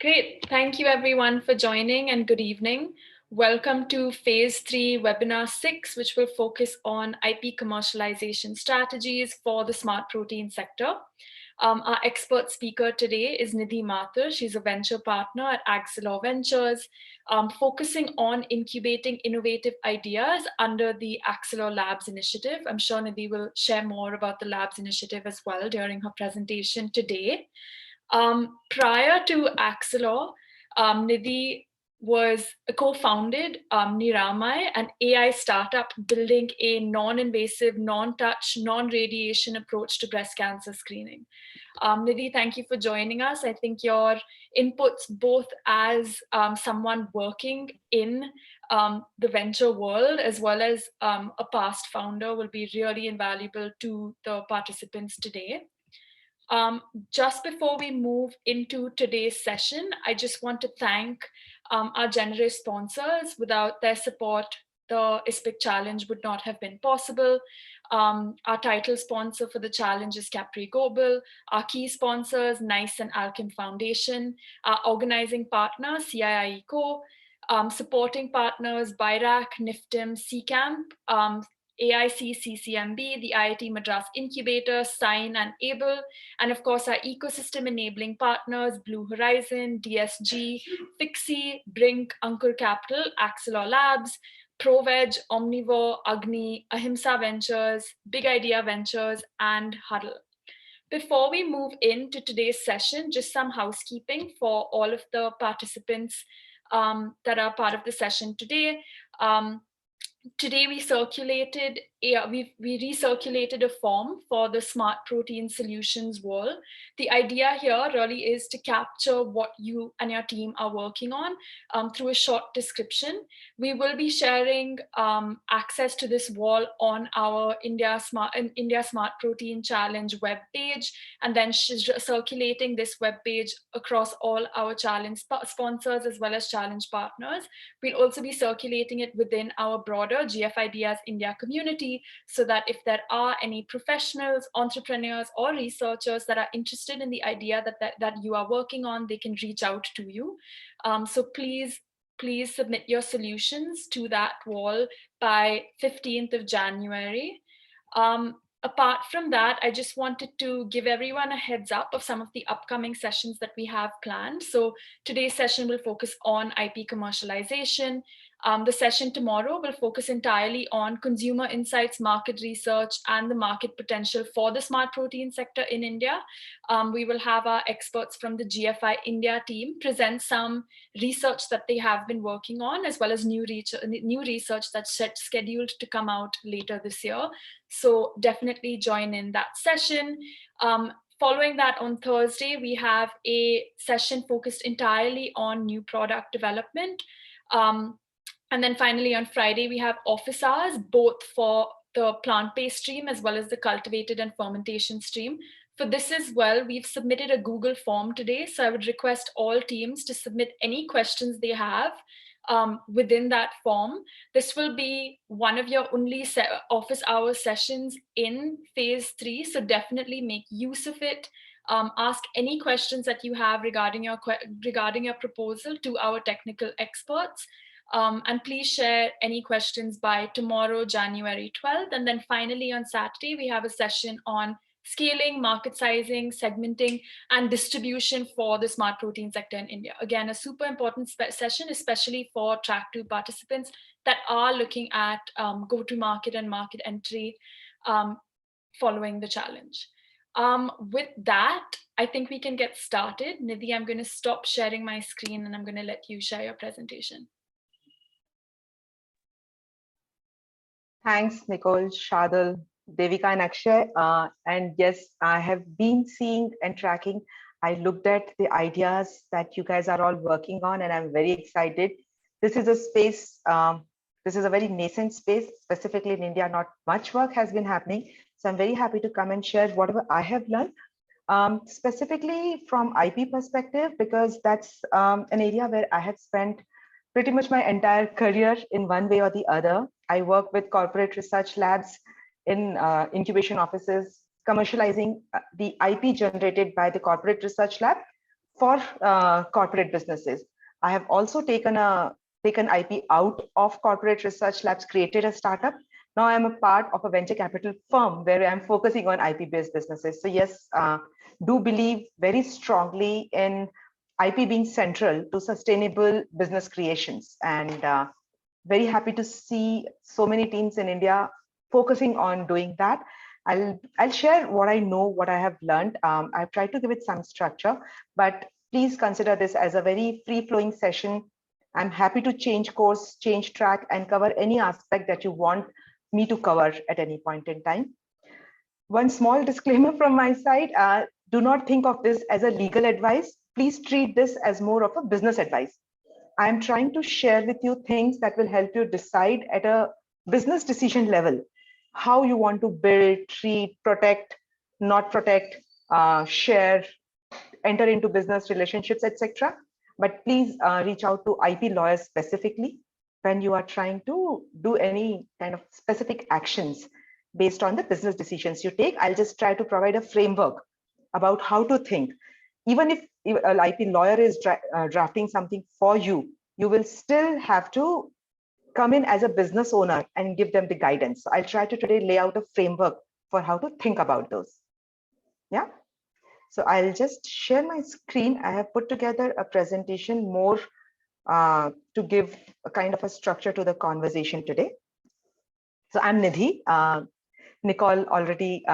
Great. Thank you everyone for joining and good evening. Welcome to Phase 3, Webinar 6, which will focus on IP commercialization strategies for the smart protein sector. Our expert speaker today is Nidhi Mathur. She's a venture partner at Axelor Ventures, focusing on incubating innovative ideas under the Axelor Labs initiative. I'm sure Nidhi will share more about the Labs initiative as well during her presentation today. Prior to Axelor, Nidhi was co-founded Niramai, an AI startup building a non-invasive, non-touch, non-radiation approach to breast cancer screening. Nidhi, thank you for joining us. I think your inputs, both as someone working in the venture world as well as a past founder, will be really invaluable to the participants today. Just before we move into today's session, I just want to thank our generous sponsors. Without their support, the ISPIC challenge would not have been possible. Our title sponsor for the challenge is Capri Global. Our key sponsors, NICE and Alchem Foundation. Our organizing partner, CII Co. Supporting partners, BIRAC, NIFTIM, CCAMP, AIC, CCMB, the IIT Madras Incubator, SIGN and ABLE, and of course our ecosystem enabling partners, Blue Horizon, DSG, Fixie, Brink, Ankur Capital, Axelor Labs, ProVeg, Omnivore, Agni, Ahimsa Ventures, Big Idea Ventures, and Huddle. Before we move into today's session, just some housekeeping for all of the participants that are part of the session today. Today we recirculated a form for the Smart Protein Solutions wall. The idea here really is to capture what you and your team are working on through a short description. We will be sharing access to this wall on our India Smart Protein Challenge webpage, and then circulating this webpage across all our challenge sponsors as well as challenge partners. We'll also be circulating it within our broader GF Ideas India community, so that if there are any professionals, entrepreneurs, or researchers that are interested in the idea that you are working on, they can reach out to you. So please submit your solutions to that wall by 15th of January. Apart from that, I just wanted to give everyone a heads up of some of the upcoming sessions that we have planned. So today's session will focus on IP commercialization. The session tomorrow will focus entirely on consumer insights, market research, and the market potential for the smart protein sector in India. We will have our experts from the GFI India team present some research that they have been working on, as well as new research that's scheduled to come out later this year. So definitely join in that session. Following that, on Thursday, we have a session focused entirely on new product development. And then finally, on Friday, we have office hours, both for the plant-based stream as well as the cultivated and fermentation stream. For this as well, we've submitted a Google form today. So I would request all teams to submit any questions they have within that form. This will be one of your only office hour sessions in phase 3. So definitely make use of it. Ask any questions that you have regarding your proposal to our technical experts. And please share any questions by tomorrow, January 12th. And then finally on Saturday, we have a session on scaling, market sizing, segmenting, and distribution for the smart protein sector in India. Again, a super important session, especially for Track 2 participants that are looking at go-to-market and market entry following the challenge. With that, I think we can get started. Nidhi, I'm going to stop sharing my screen and I'm going to let you share your presentation. Thanks, Nicole, Shadal, Devika, and Akshay. And yes, I have been seeing and tracking. I looked at the ideas that you guys are all working on, and I'm very excited. This is a space, this is a very nascent space, specifically in India. Not much work has been happening. So I'm very happy to come and share whatever I have learned, specifically from IP perspective, because that's an area where I have spent pretty much my entire career in one way or the other. I work with corporate research labs in incubation offices, commercializing the IP generated by the corporate research lab for corporate businesses. I have also taken IP out of corporate research labs, created a startup. Now I'm a part of a venture capital firm where I'm focusing on IP-based businesses. So yes, do believe very strongly in IP being central to sustainable business creations, and very happy to see so many teams in India focusing on doing that. I'll share what I know, what I have learned. I've tried to give it some structure, but please consider this as a very free-flowing session. I'm happy to change course, change track, and cover any aspect that you want me to cover at any point in time. One small disclaimer from my side, do not think of this as a legal advice. Please treat this as more of a business advice. I'm trying to share with you things that will help you decide at a business decision level how you want to build, treat, protect, not protect, share, enter into business relationships, etc. But please reach out to IP lawyers specifically when you are trying to do any kind of specific actions based on the business decisions you take. I'll just try to provide a framework about how to think. Even if an IP lawyer is drafting something for you, you will still have to come in as a business owner and give them the guidance. So I'll try to today lay out a framework for how to think about those. Yeah. So I'll just share my screen. I have put together a presentation more to give a kind of a structure to the conversation today. So I'm Nidhi. Nicole already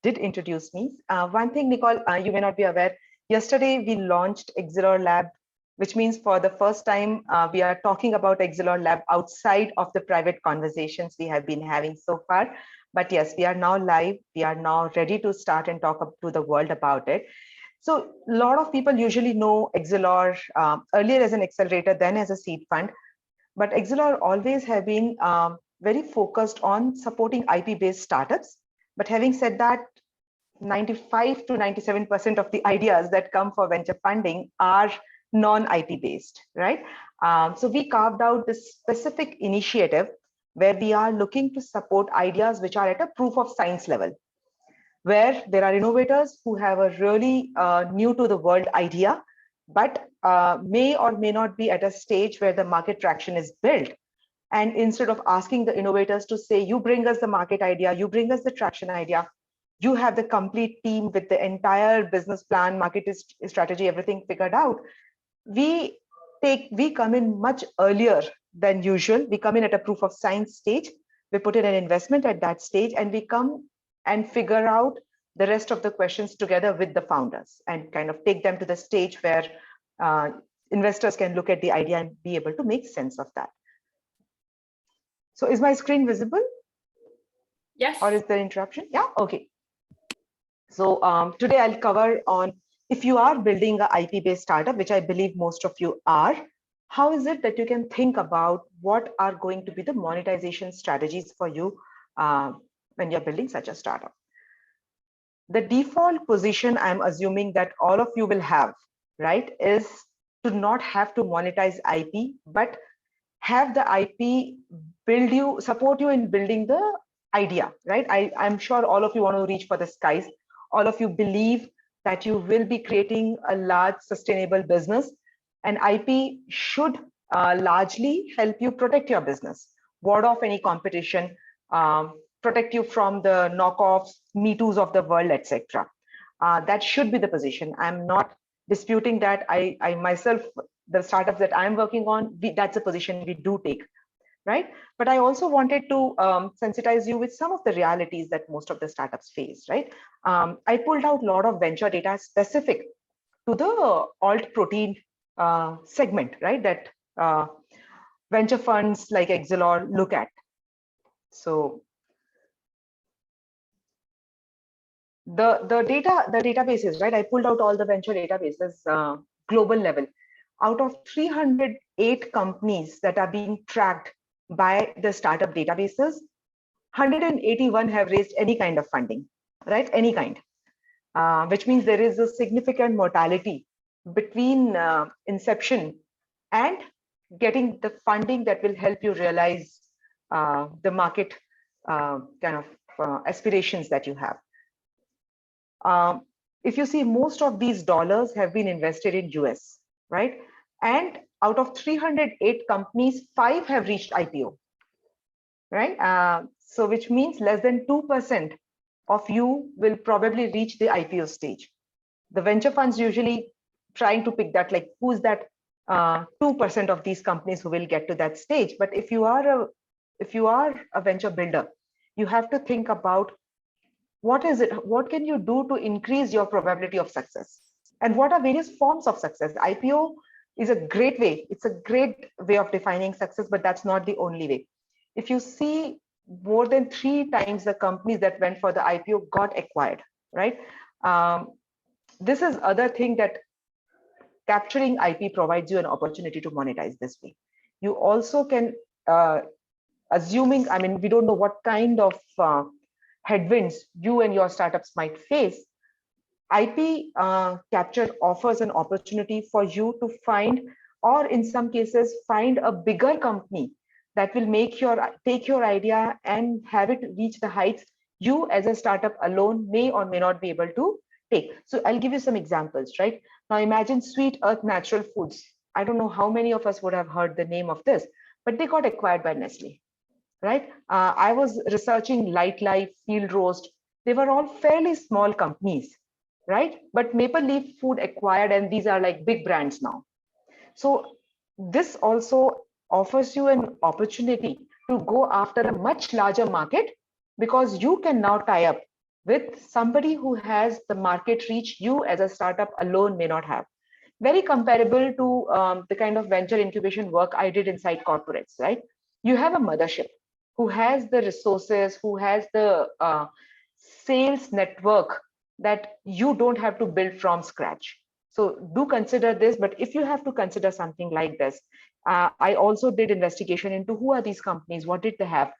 did introduce me. One thing, Nicole, you may not be aware, yesterday we launched Exilor Lab, which means for the first time, we are talking about Exilor Lab outside of the private conversations we have been having so far. But yes, we are now live. We are now ready to start and talk to the world about it. So a lot of people usually know Exilor earlier as an accelerator, then as a seed fund. But Exilor always have been very focused on supporting IP-based startups. But having said that, 95 to 97% of the ideas that come for venture funding are non-IP based, right? So we carved out this specific initiative where we are looking to support ideas which are at a proof of science level, where there are innovators who have a really new to the world idea, but may or may not be at a stage where the market traction is built. And instead of asking the innovators to say, you bring us the market idea, you bring us the traction idea, you have the complete team with the entire business plan, market strategy, everything figured out. We come in much earlier than usual. We come in at a proof of science stage. We put in an investment at that stage, and we come and figure out the rest of the questions together with the founders and kind of take them to the stage where investors can look at the idea and be able to make sense of that. So is my screen visible? Yes. Or is there interruption? Yeah, okay. So today I'll cover on, if you are building an IP-based startup, which I believe most of you are, how is it that you can think about what are going to be the monetization strategies for you when you're building such a startup? The default position I'm assuming that all of you will have, right, is to not have to monetize IP, but have the IP support you in building the idea, right? I'm sure all of you want to reach for the skies. All of you believe that you will be creating a large sustainable business, and IP should largely help you protect your business, ward off any competition, protect you from the knockoffs, Me Too's of the world, etc. That should be the position. I'm not disputing that. I myself, the startups that I'm working on, that's a position we do take, right? But I also wanted to sensitize you with some of the realities that most of the startups face, right? I pulled out a lot of venture data specific to the alt protein segment, right? That venture funds like Exilor look at. So the databases, right? I pulled out all the venture databases, global level. Out of 308 companies that are being tracked by the startup databases, 181 have raised any kind of funding, right? Any kind, which means there is a significant mortality between inception and getting the funding that will help you realize the market kind of aspirations that you have. if you see, most of these dollars have been invested in US, right? And out of 308 companies, 5 have reached IPO, right? So which means less than 2% of you will probably reach the IPO stage. The venture funds usually trying to pick that, like who's that 2% of these companies who will get to that stage. But if you are a venture builder, you have to think about what is it, what can you do to increase your probability of success, and what are various forms of success. IPO is a great way, it's a great way of defining success, but that's not the only way. If you see, more than 3 times the companies that went for the IPO got acquired, right? This is other thing, that capturing IP provides you an opportunity to monetize this way. You also can, assuming, I mean, we don't know what kind of headwinds you and your startups might face, IP capture offers an opportunity for you to find, or in some cases, find a bigger company that will take your idea and have it reach the heights you as a startup alone may or may not be able to take. So I'll give you some examples, right? Now imagine Sweet Earth Natural Foods. I don't know how many of us would have heard the name of this, but they got acquired by Nestle, right? I was researching Light Life, Field Roast. They were all fairly small companies, right? But Maple Leaf Food acquired, and these are like big brands now. So this also offers you an opportunity to go after a much larger market, because you can now tie up with somebody who has the market reach you as a startup alone may not have. Very comparable to the kind of venture incubation work I did inside corporates, right? You have a mothership who has the resources, who has the sales network that you don't have to build from scratch. So do consider this, but if you have to consider something like this, I also did investigation into who are these companies, what did they have.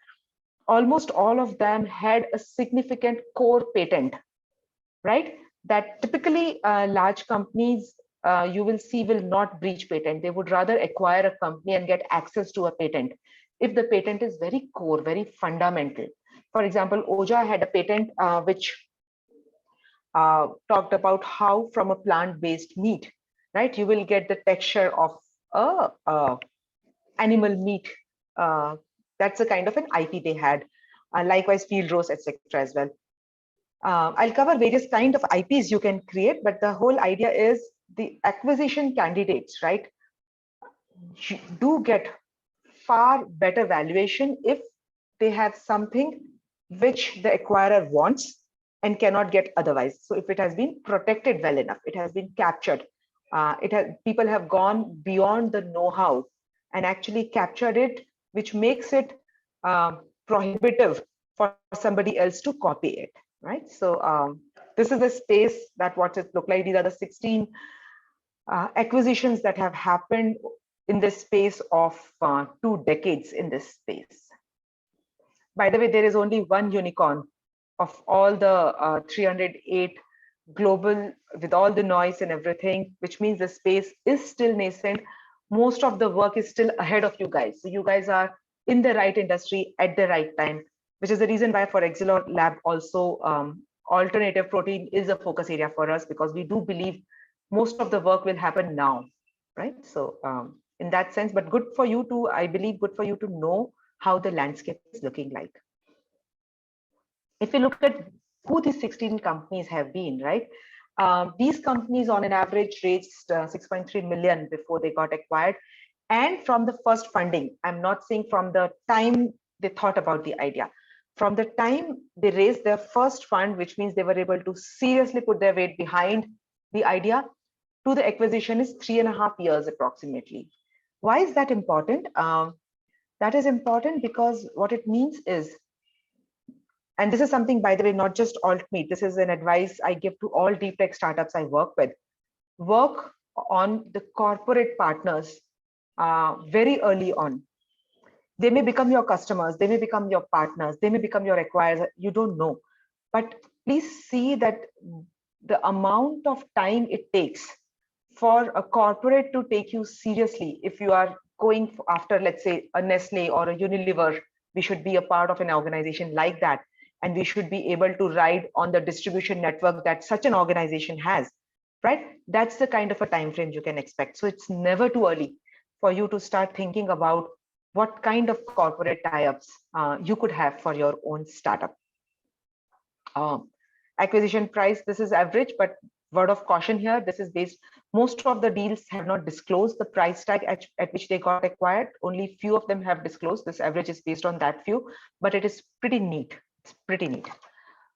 Almost all of them had a significant core patent, right? That typically large companies you will see will not breach patent. They would rather acquire a company and get access to a patent if the patent is very core, very fundamental. For example, Oja had a patent which talked about how from a plant-based meat, right, you will get the texture of a animal meat. That's a kind of an IP they had. Likewise, Field Roast, etc. as well. I'll cover various kind of IPs you can create, but the whole idea is the acquisition candidates, right, do get far better valuation if they have something which the acquirer wants and cannot get otherwise. So if it has been protected well enough, it has been captured, people have gone beyond the know-how and actually captured it, which makes it prohibitive for somebody else to copy it, right? So this is the space that what it look like. These are the 16 acquisitions that have happened in this space of 2 decades in this space. By the way, there is only one unicorn of all the 308 global, with all the noise and everything, which means the space is still nascent. Most of the work is still ahead of you guys. So you guys are in the right industry at the right time, which is the reason why for Exelon Lab also alternative protein is a focus area for us, because we do believe most of the work will happen now, right? So in that sense, but good for you to, I believe, good for you to know how the landscape is looking like. If you look at who these 16 companies have been, right? These companies on an average raised 6.3 million before they got acquired. And from the first funding, I'm not saying from the time they thought about the idea, from the time they raised their first fund, which means they were able to seriously put their weight behind the idea, to the acquisition is 3.5 years approximately. Why is that important? That is important because what it means is, and this is something, by the way, not just Altmeet, this is an advice I give to all deep tech startups I work with. Work on the corporate partners very early on. They may become your customers, they may become your partners, they may become your acquirers, you don't know. But please see that the amount of time it takes for a corporate to take you seriously, if you are going after, let's say, a Nestle or a Unilever, we should be a part of an organization like that. and we should be able to ride on the distribution network that such an organization has, right? That's the kind of a time frame you can expect. So it's never too early for you to start thinking about what kind of corporate tie-ups you could have for your own startup. Acquisition price, this is average, but word of caution here, this is based, most of the deals have not disclosed the price tag at which they got acquired. Only few of them have disclosed. This average is based on that few, but it is pretty neat. It's pretty neat.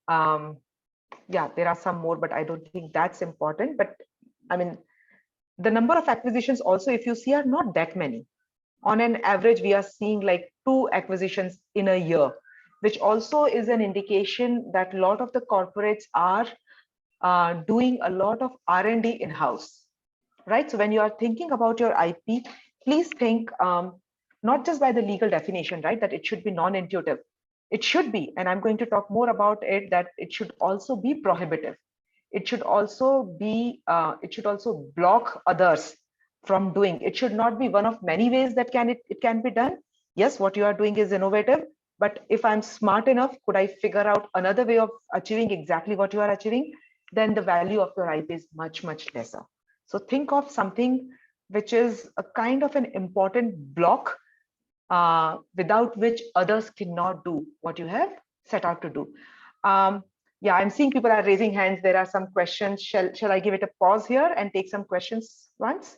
Yeah, there are some more, but I don't think that's important. But I mean, the number of acquisitions also, if you see, are not that many. On an average, we are seeing like 2 acquisitions in a year, which also is an indication that a lot of the corporates are doing a lot of R&D in-house, right? So when you are thinking about your IP, please think not just by the legal definition, right, that it should be non-intuitive. It should be, and I'm going to talk more about it, that it should also be prohibitive. It should also be, it should also block others from doing. It should not be one of many ways that it can be done. Yes, what you are doing is innovative, but if I'm smart enough, could I figure out another way of achieving exactly what you are achieving? Then the value of your IP is much, much lesser. So think of something which is a kind of an important block without which others cannot do what you have set out to do. Yeah, I'm seeing people are raising hands. There are some questions. Shall I give it a pause here and take some questions once?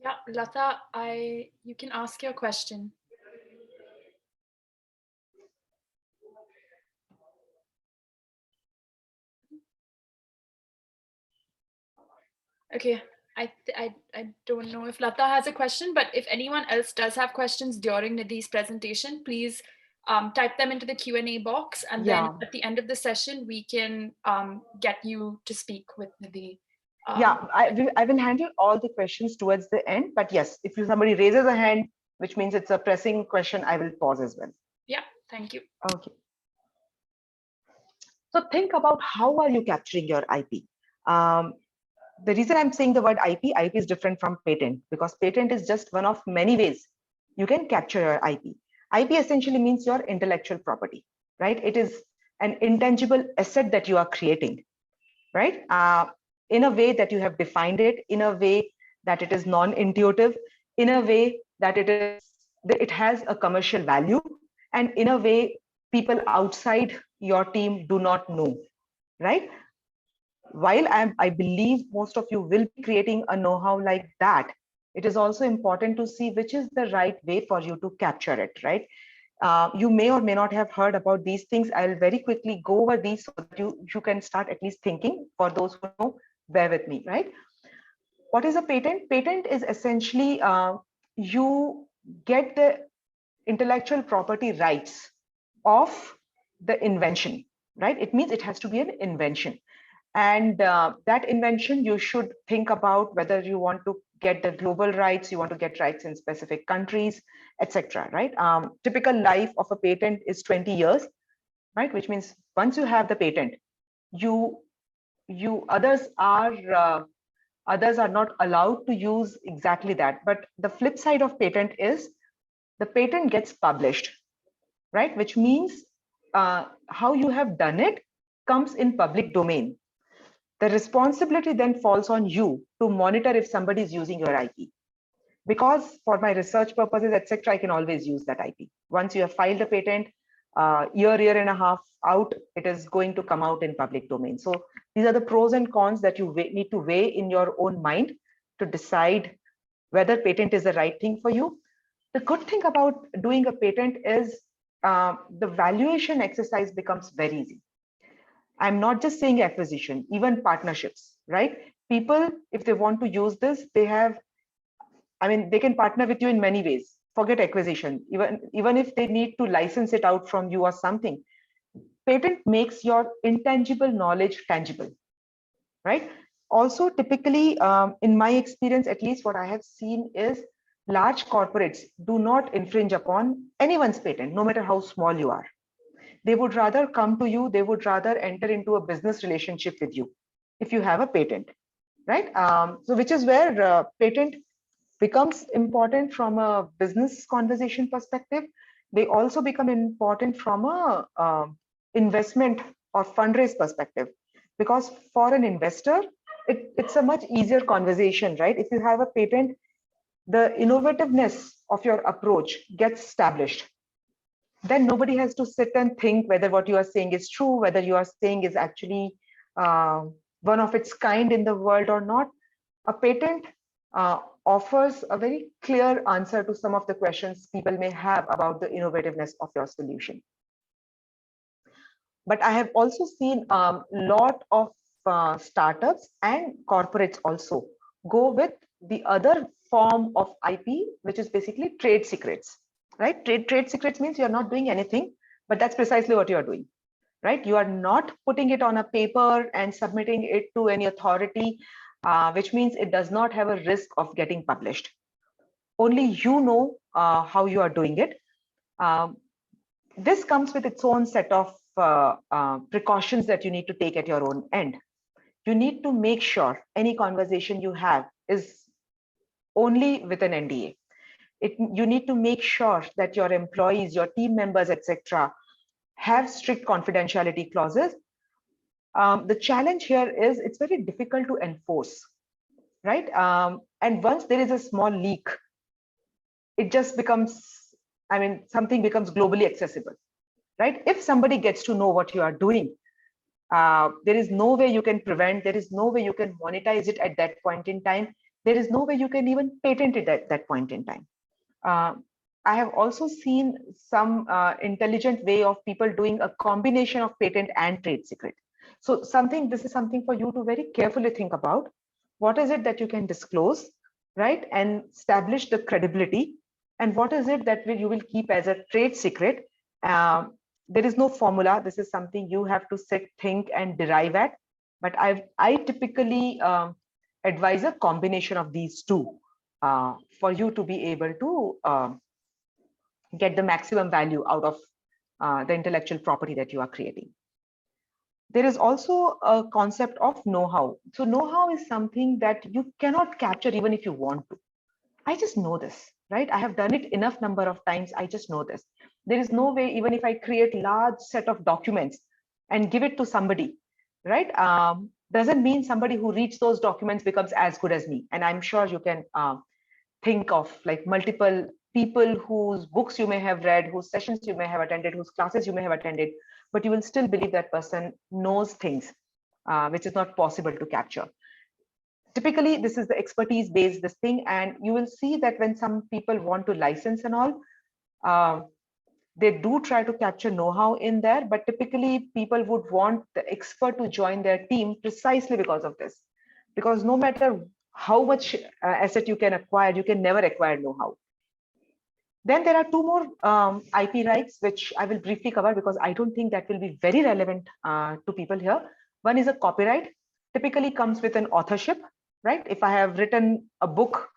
Yeah, Lata, you can ask your question. Okay, I don't know if Lata has a question, but if anyone else does have questions during Nidhi's presentation, please type them into the Q&A box, and then at the end of the session, we can get you to speak with Nidhi. Yeah, I will handle all the questions towards the end, but yes, if somebody raises a hand, which means it's a pressing question, I will pause as well. Yeah, thank you. Okay. So think about how are you capturing your IP? The reason I'm saying the word IP is different from patent, because patent is just one of many ways you can capture your IP. IP essentially means your intellectual property, right? It is an intangible asset that you are creating, right? In a way that you have defined it, in a way that it is non-intuitive, in a way that it has a commercial value, and in a way people outside your team do not know, right? While I believe most of you will be creating a know-how like that, it is also important to see which is the right way for you to capture it, right? You may or may not have heard about these things. I'll very quickly go over these so that you can start at least thinking. For those who know, bear with me, right? What is a patent? Patent is essentially you get the intellectual property rights of the invention, right? It means it has to be an invention. And that invention, you should think about whether you want to get the global rights, you want to get rights in specific countries, etc. Right? Typical life of a patent is 20 years, right? Which means once you have the patent, others are not allowed to use exactly that. But the flip side of patent is the patent gets published, right? Which means how you have done it comes in public domain. The responsibility then falls on you to monitor if somebody is using your IP. Because for my research purposes, etc., I can always use that IP. Once you have filed a patent, year and a half out, it is going to come out in public domain. So these are the pros and cons that you need to weigh in your own mind to decide whether patent is the right thing for you. The good thing about doing a patent is the valuation exercise becomes very easy. I'm not just saying acquisition, even partnerships, right? People, if they want to use this, they can partner with you in many ways. Forget acquisition. Even if they need to license it out from you or something, patent makes your intangible knowledge tangible, right? Also, typically, in my experience, at least what I have seen is large corporates do not infringe upon anyone's patent, no matter how small you are. They would rather come to you, they would rather enter into a business relationship with you if you have a patent, right? So which is where patent becomes important from a business conversation perspective. they also become important from a investment or fundraise perspective. Because for an investor, it's a much easier conversation, right? If you have a patent, the innovativeness of your approach gets established. Then nobody has to sit and think whether what you are saying is true, whether you are saying is actually uh, one of its kind in the world or not. A patent offers a very clear answer to some of the questions people may have about the innovativeness of your solution. But I have also seen a lot of startups and corporates also go with the other form of IP, which is basically trade secrets, right? Trade secrets means you're not doing anything, but that's precisely what you're doing, right? You are not putting it on a paper and submitting it to any authority, which means it does not have a risk of getting published. Only you know how you are doing it. This comes with its own set of precautions that you need to take at your own end. You need to make sure any conversation you have is only with an NDA. You need to make sure that your employees, your team members, etc., have strict confidentiality clauses. The challenge here is it's very difficult to enforce, right? And once there is a small leak, it just becomes, I mean, something becomes globally accessible, right? If somebody gets to know what you are doing, there is no way you can prevent, there is no way you can monetize it at that point in time. There is no way you can even patent it at that point in time. I have also seen some intelligent way of people doing a combination of patent and trade secret. So this is something for you to very carefully think about. What is it that you can disclose, right? And establish the credibility. And what is it that you will keep as a trade secret? There is no formula. This is something you have to sit, think, and derive at. But I typically advise a combination of these two for you to be able to get the maximum value out of the intellectual property that you are creating. There is also a concept of know-how. So know-how is something that you cannot capture even if you want to. I just know this, right? I have done it enough number of times. I just know this. There is no way, even if I create large set of documents and give it to somebody, right? Doesn't mean somebody who reads those documents becomes as good as me. And I'm sure you can think of like multiple people whose books you may have read, whose sessions you may have attended, whose classes you may have attended, but you will still believe that person knows things which is not possible to capture. Typically, this is the expertise based this thing, and you will see that when some people want to license and all, they do try to capture know-how in there, but typically people would want the expert to join their team precisely because of this. Because no matter how much asset you can acquire, you can never acquire know-how. Then there are two more IP rights, which I will briefly cover because I don't think that will be very relevant to people here. One is a copyright, typically comes with an authorship, right? If I have written a book,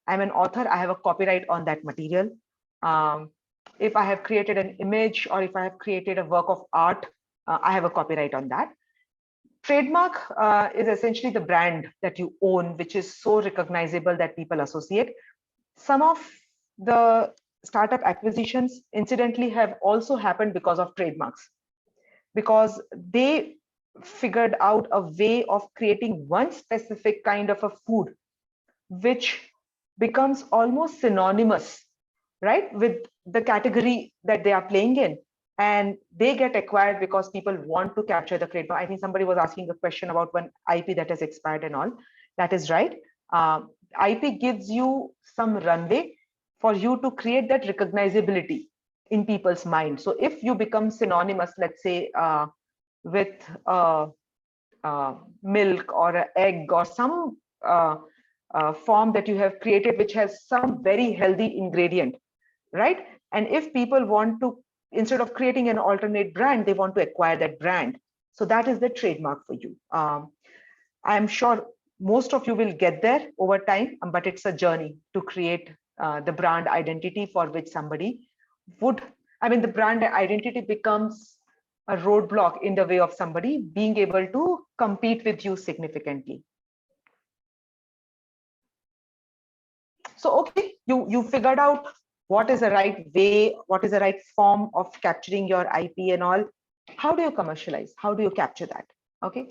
I'm an author, I have a copyright on that material. If I have created an image or if I have created a work of art, I have a copyright on that. Trademark is essentially the brand that you own, which is so recognizable that people associate. Some of the startup acquisitions, incidentally, have also happened because of trademarks, because they figured out a way of creating one specific kind of a food, which becomes almost synonymous, right, with the category that they are playing in. And they get acquired because people want to capture the trademark. I think somebody was asking a question about one IP that has expired and all. That is right. IP gives you some runway for you to create that recognizability in people's mind. So if you become synonymous, let's say, with milk or an egg or some form that you have created, which has some very healthy ingredient, right? And if people want to, instead of creating an alternate brand, they want to acquire that brand. So that is the trademark for you. I'm sure most of you will get there over time, but it's a journey to create the brand identity for which somebody would, I mean, the brand identity becomes a roadblock in the way of somebody being able to compete with you significantly. So, okay, you figured out what is the right way, what is the right form of capturing your IP and all. How do you commercialize? How do you capture that? Okay.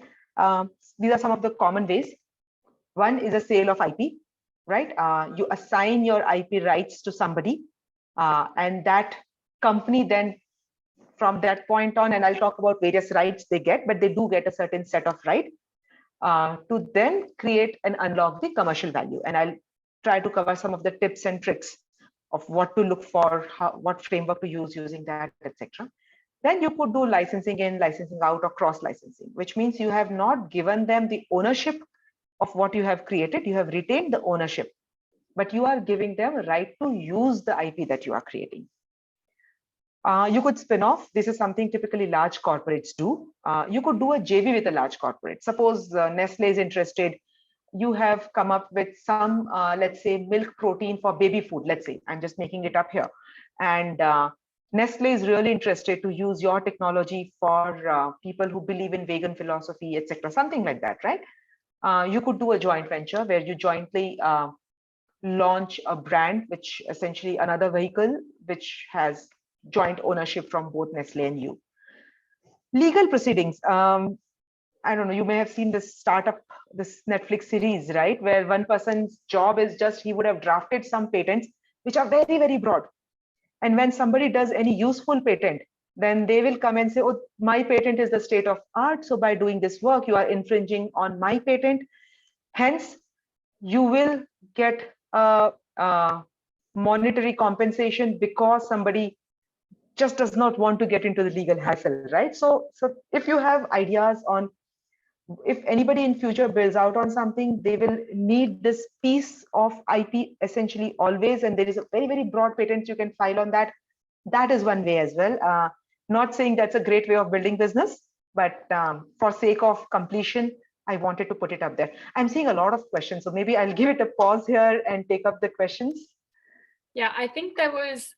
These are some of the common ways. One is a sale of IP, right? You assign your IP rights to somebody, and that company then from that point on, and I'll talk about various rights they get, but they do get a certain set of right to then create and unlock the commercial value. And I'll try to cover some of the tips and tricks of what to look for, what framework to use using that, etc. Then you could do licensing in, licensing out, or cross licensing, which means you have not given them the ownership of what you have created. You have retained the ownership, but you are giving them a right to use the IP that you are creating. You could spin off. This is something typically large corporates do. You could do a JV with a large corporate. Suppose Nestle is interested. You have come up with some, let's say, milk protein for baby food. Let's say, I'm just making it up here. And Nestle is really interested to use your technology for people who believe in vegan philosophy, etc. Something like that, right? You could do a joint venture where you jointly launch a brand, which essentially another vehicle, which has joint ownership from both Nestle and you. Legal proceedings. I don't know, you may have seen this startup, this Netflix series, right? Where one person's job is just, he would have drafted some patents, which are very, very broad. And when somebody does any useful patent, then they will come and say, oh, my patent is the state of art. So by doing this work, you are infringing on my patent. Hence, you will get a monetary compensation because somebody just does not want to get into the legal hassle, right? So if you have ideas on, if anybody in future builds out on something, they will need this piece of IP essentially always, and there is a very, very broad patent you can file on that. That is one way as well. Not saying that's a great way of building business, but for sake of completion, I wanted to put it up there. I'm seeing a lot of questions, so maybe I'll give it a pause here and take up the questions. Yeah, I think there was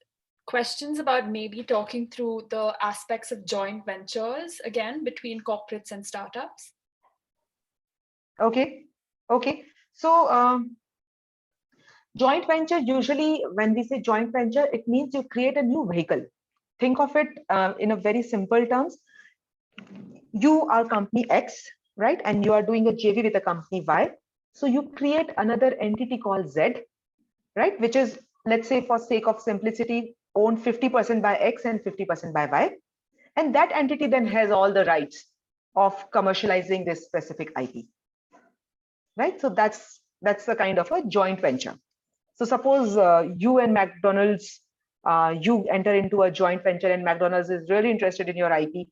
questions about maybe talking through the aspects of joint ventures again between corporates and startups. Okay. So joint venture, usually when we say joint venture, it means you create a new vehicle. Think of it in a very simple terms. You are company X, right? And you are doing a JV with a company Y. So you create another entity called Z, right? Which is, let's say for sake of simplicity, owned 50% by X and 50% by Y. And that entity then has all the rights of commercializing this specific IP, right? So that's the kind of a joint venture. So suppose you and McDonald's, you enter into a joint venture and McDonald's is really interested in your IP.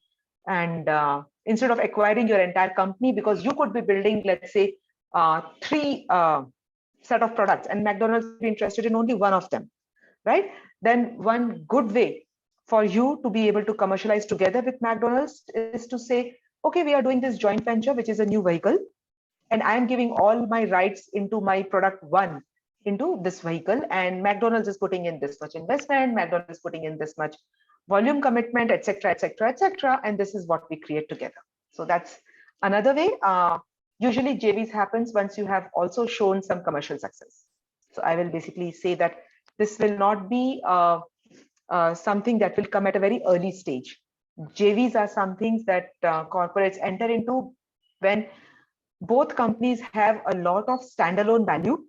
And instead of acquiring your entire company, because you could be building, let's say, 3 set of products and McDonald's would be interested in only one of them, right? Then one good way for you to be able to commercialize together with McDonald's is to say, okay, we are doing this joint venture, which is a new vehicle, and I am giving all my rights into my product 1 into this vehicle, and McDonald's is putting in this much investment, McDonald's is putting in this much volume commitment, etc., etc., etc., and this is what we create together. So that's another way. Usually JVs happens once you have also shown some commercial success. So I will basically say that this will not be something that will come at a very early stage. JVs are some things that corporates enter into when both companies have a lot of standalone value,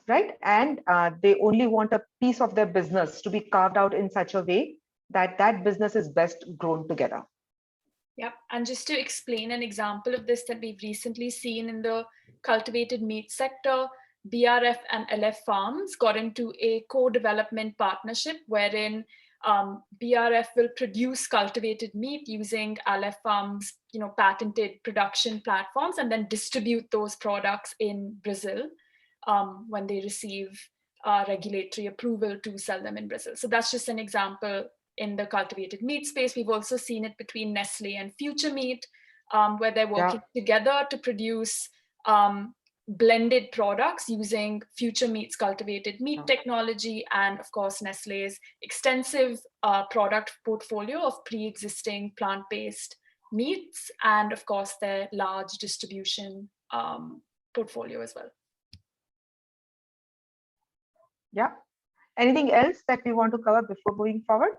right? And they only want a piece of their business to be carved out in such a way that that business is best grown together. Yep. And just to explain an example of this that we've recently seen in the cultivated meat sector, BRF and LF Farms got into a co-development partnership wherein BRF will produce cultivated meat using LF Farms, patented production platforms, and then distribute those products in Brazil when they receive regulatory approval to sell them in Brazil. So that's just an example in the cultivated meat space. We've also seen it between Nestle and Future Meat, where they're working together to produce blended products using Future Meat's cultivated meat technology, and of course Nestle's extensive product portfolio of pre-existing plant-based meats, and of course their large distribution portfolio as well. Yeah. Anything else that we want to cover before moving forward?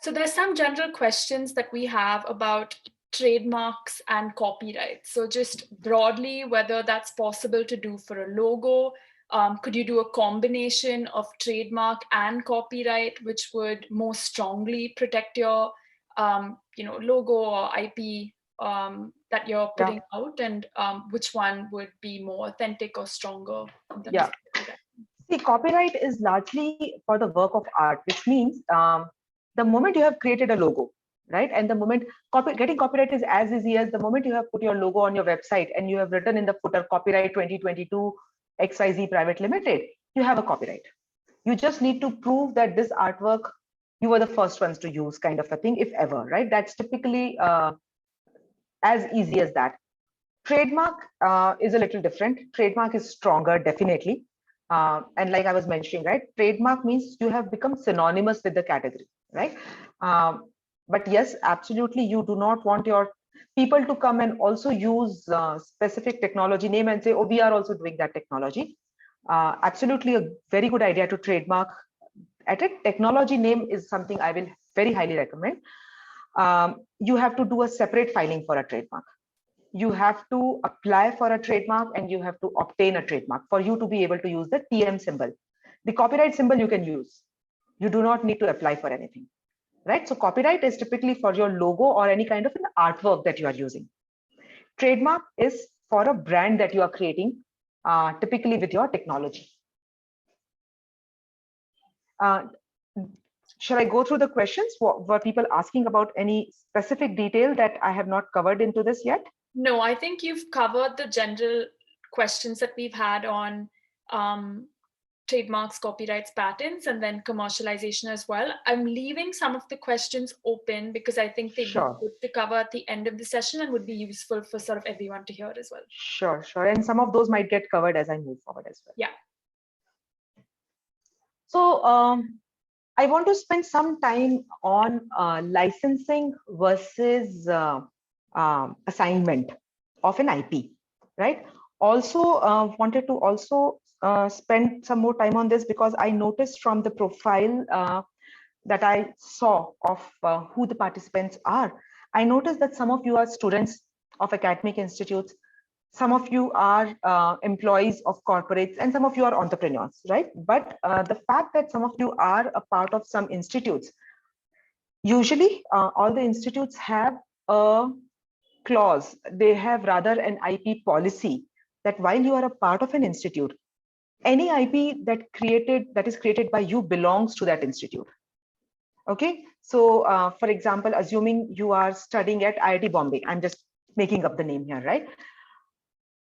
So there's some general questions that we have about trademarks and copyright. So just broadly, whether that's possible to do for a logo. Could you do a combination of trademark and copyright, which would more strongly protect your logo or IP that you're putting out, and which one would be more authentic or stronger? Yeah. See, copyright is largely for the work of art, which means the moment you have created a logo, right? And the moment getting copyright is as easy as the moment you have put your logo on your website and you have written in the footer copyright 2022 XYZ Private Limited, you have a copyright. You just need to prove that this artwork, you were the first ones to use, kind of a thing, if ever, right? That's typically as easy as that. Trademark is a little different. Trademark is stronger, definitely. And like I was mentioning, right, trademark means you have become synonymous with the category, right? But yes, absolutely, you do not want your people to come and also use specific technology name and say, oh, we are also doing that technology. Absolutely a very good idea to trademark at it. Technology name is something I will very highly recommend. You have to do a separate filing for a trademark. You have to apply for a trademark and you have to obtain a trademark for you to be able to use the TM symbol. The copyright symbol you can use. You do not need to apply for anything, right? So copyright is typically for your logo or any kind of an artwork that you are using. Trademark is for a brand that you are creating, typically with your technology. Shall I go through the questions? Were people asking about any specific detail that I have not covered into this yet? No, I think you've covered the general questions that we've had on trademarks, copyrights, patents, and then commercialization as well. I'm leaving some of the questions open because I think they'd be good to cover at the end of the session and would be useful for sort of everyone to hear as well. Sure. And some of those might get covered as I move forward as well. Yeah. So I want to spend some time on licensing versus assignment of an IP, right? Also wanted to also spend some more time on this because I noticed from the profile that I saw of who the participants are. I noticed that some of you are students of academic institutes, some of you are employees of corporates, and some of you are entrepreneurs, right? But the fact that some of you are a part of some institutes, usually all the institutes have a clause, they have rather an IP policy that while you are a part of an institute, any IP that is created by you belongs to that institute. Okay, so for example, assuming you are studying at IIT Bombay, I'm just making up the name here, right?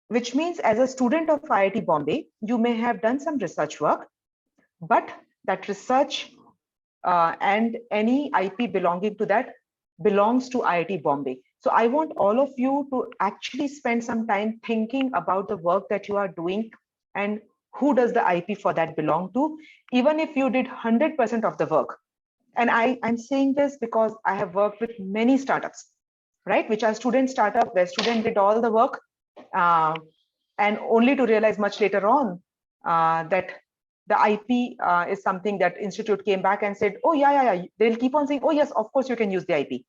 Which means as a student of IIT Bombay, you may have done some research work, but that research and any IP belonging to that belongs to IIT Bombay. So I want all of you to actually spend some time thinking about the work that you are doing and who does the IP for that belong to, even if you did 100% of the work. And I'm saying this because I have worked with many startups, right? Which are student startup where student did all the work and only to realize much later on that the IP is something that institute came back and said, oh yeah. They'll keep on saying, oh yes, of course you can use the IP.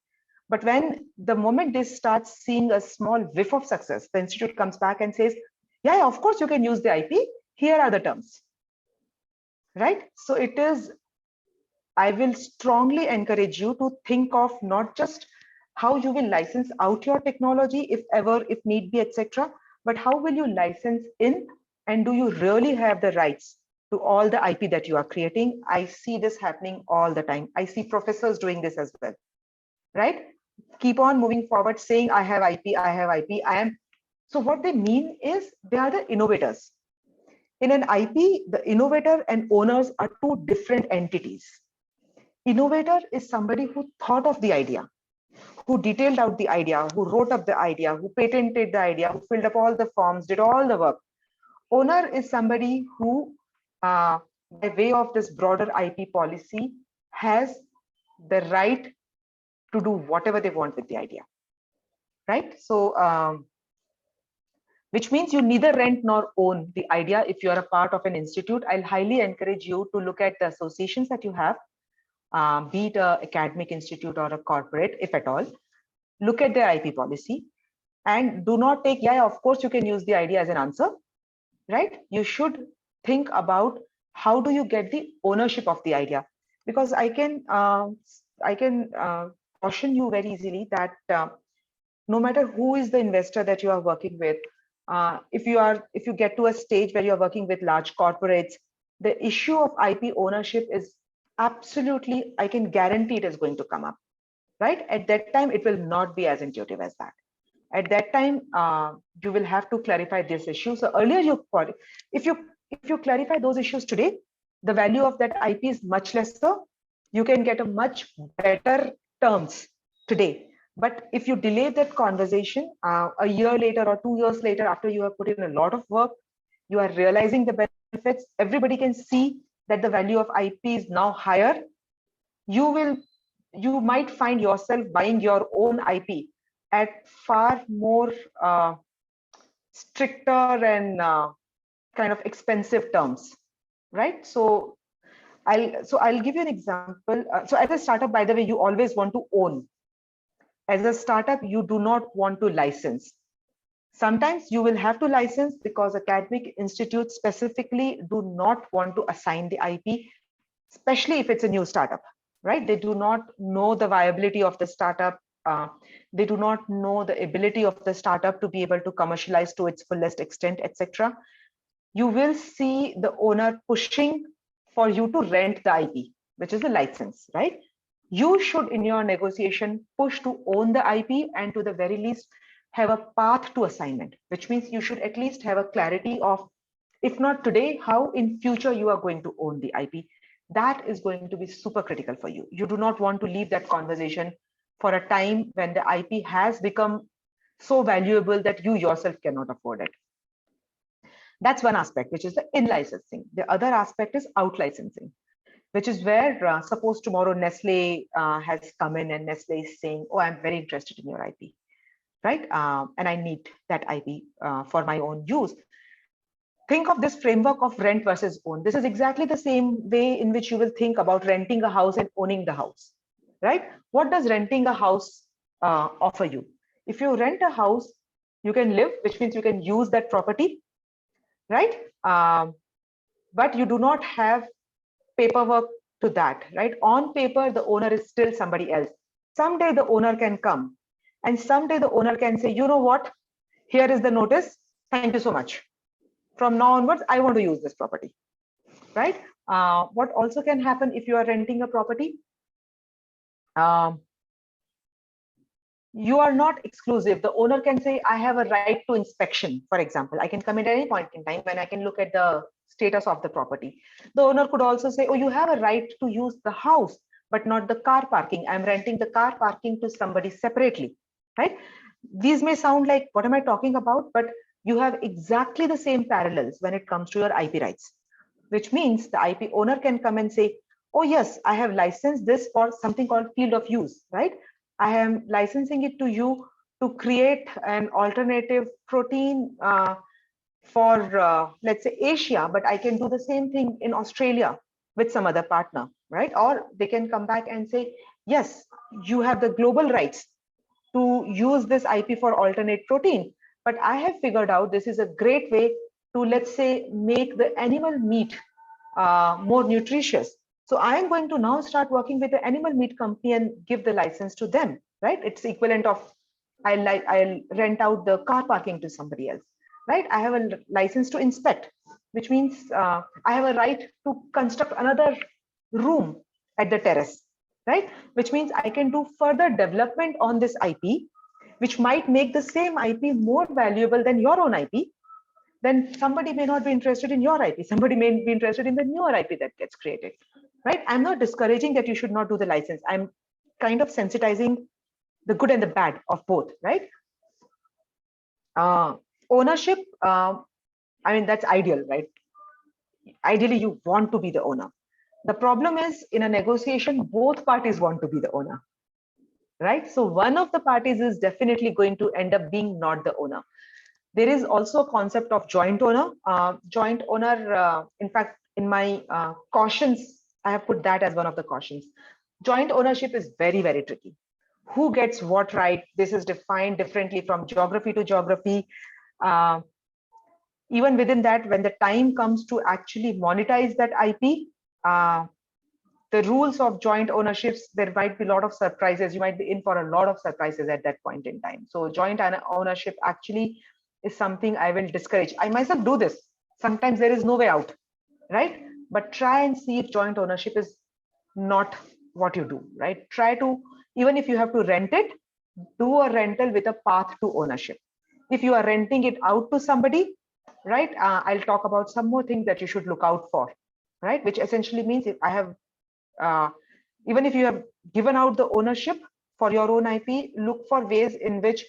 But when the moment they start seeing a small whiff of success, the institute comes back and says, yeah, of course you can use the IP. Here are the terms, right? So it is, I will strongly encourage you to think of not just how you will license out your technology, if ever, if need be, etc., but how will you license in, and do you really have the rights to all the IP that you are creating? I see this happening all the time. I see professors doing this as well, right? Keep on moving forward saying, I have IP, I have IP, I am. So what they mean is they are the innovators. In an IP, the innovator and owners are two different entities. Innovator is somebody who thought of the idea, who detailed out the idea, who wrote up the idea, who patented the idea, who filled up all the forms, did all the work. Owner is somebody who, by way of this broader IP policy, has the right to do whatever they want with the idea, right? So which means you neither rent nor own the idea. If you are a part of an institute, I'll highly encourage you to look at the associations that you have, be it an academic institute or a corporate, if at all. Look at their IP policy and do not take, yeah, of course you can use the idea as an answer, right? You should think about how do you get the ownership of the idea, because I can caution you very easily that no matter who is the investor that you are working with, if you get to a stage where you're working with large corporates, the issue of IP ownership is absolutely, I can guarantee it is going to come up, right? At that time, it will not be as intuitive as that. At that time, you will have to clarify this issue. So earlier, if you clarify those issues today, the value of that IP is much lesser. You can get a much better terms today. But if you delay that conversation a year later or 2 years later, after you have put in a lot of work, you are realizing the benefits, everybody can see that the value of IP is now higher. You might find yourself buying your own IP at far more stricter and kind of expensive terms, right? So I'll give you an example. So as a startup, by the way, you always want to own. As a startup, you do not want to license. Sometimes you will have to license because academic institutes specifically do not want to assign the IP, especially if it's a new startup, right? They do not know the viability of the startup. They do not know the ability of the startup to be able to commercialize to its fullest extent, etc. You will see the owner pushing for you to rent the IP, which is a license, right? You should, in your negotiation, push to own the IP and to the very least have a path to assignment, which means you should at least have a clarity of, if not today, how in future you are going to own the IP. That is going to be super critical for you. You do not want to leave that conversation for a time when the IP has become so valuable that you yourself cannot afford it. That's one aspect, which is the in-licensing. The other aspect is out-licensing, which is where suppose tomorrow Nestle has come in and Nestle is saying, oh, I'm very interested in your IP, right? And I need that IP for my own use. Think of this framework of rent versus own. This is exactly the same way in which you will think about renting a house and owning the house, right? What does renting a house offer you? If you rent a house, you can live, which means you can use that property, right? But you do not have paperwork to that, right? On paper, the owner is still somebody else. Someday the owner can come and someday the owner can say, you know what? Here is the notice. Thank you so much. From now onwards, I want to use this property, right? What also can happen if you are renting a property, you are not exclusive. The owner can say, I have a right to inspection, for example. I can come in at any point in time when I can look at the status of the property. The owner could also say, oh, you have a right to use the house, but not the car parking. I'm renting the car parking to somebody separately, right? These may sound like, what am I talking about? But you have exactly the same parallels when it comes to your IP rights, which means the IP owner can come and say, oh, yes, I have licensed this for something called field of use, right? I am licensing it to you to create an alternative protein for, let's say, Asia, but I can do the same thing in Australia with some other partner, right? Or they can come back and say, yes, you have the global rights to use this IP for alternate protein, but I have figured out this is a great way to, let's say, make the animal meat more nutritious. So I am going to now start working with the animal meat company and give the license to them, right? It's equivalent of I'll rent out the car parking to somebody else, right? I have a license to inspect, which means I have a right to construct another room at the terrace, right? Which means I can do further development on this IP, which might make the same IP more valuable than your own IP. Then somebody may not be interested in your IP. Somebody may be interested in the newer IP that gets created, right? I'm not discouraging that you should not do the license. I'm kind of sensitizing the good and the bad of both, right? Ownership, I mean, that's ideal, right? Ideally, you want to be the owner. The problem is in a negotiation, both parties want to be the owner, right? So one of the parties is definitely going to end up being not the owner. There is also a concept of joint owner. Joint owner, in fact, in my cautions, I have put that as one of the cautions. Joint ownership is very, very tricky. Who gets what right? This is defined differently from geography to geography. Even within that, when the time comes to actually monetize that IP, the rules of joint ownerships, there might be a lot of surprises. You might be in for a lot of surprises at that point in time. So joint ownership actually is something I will discourage. I myself do this. Sometimes there is no way out, right? But try and see if joint ownership is not what you do, right? Try to, even if you have to rent it, do a rental with a path to ownership. If you are renting it out to somebody, right? I'll talk about some more things that you should look out for, right? Which essentially means if I have, even if you have given out the ownership for your own IP, look for ways in which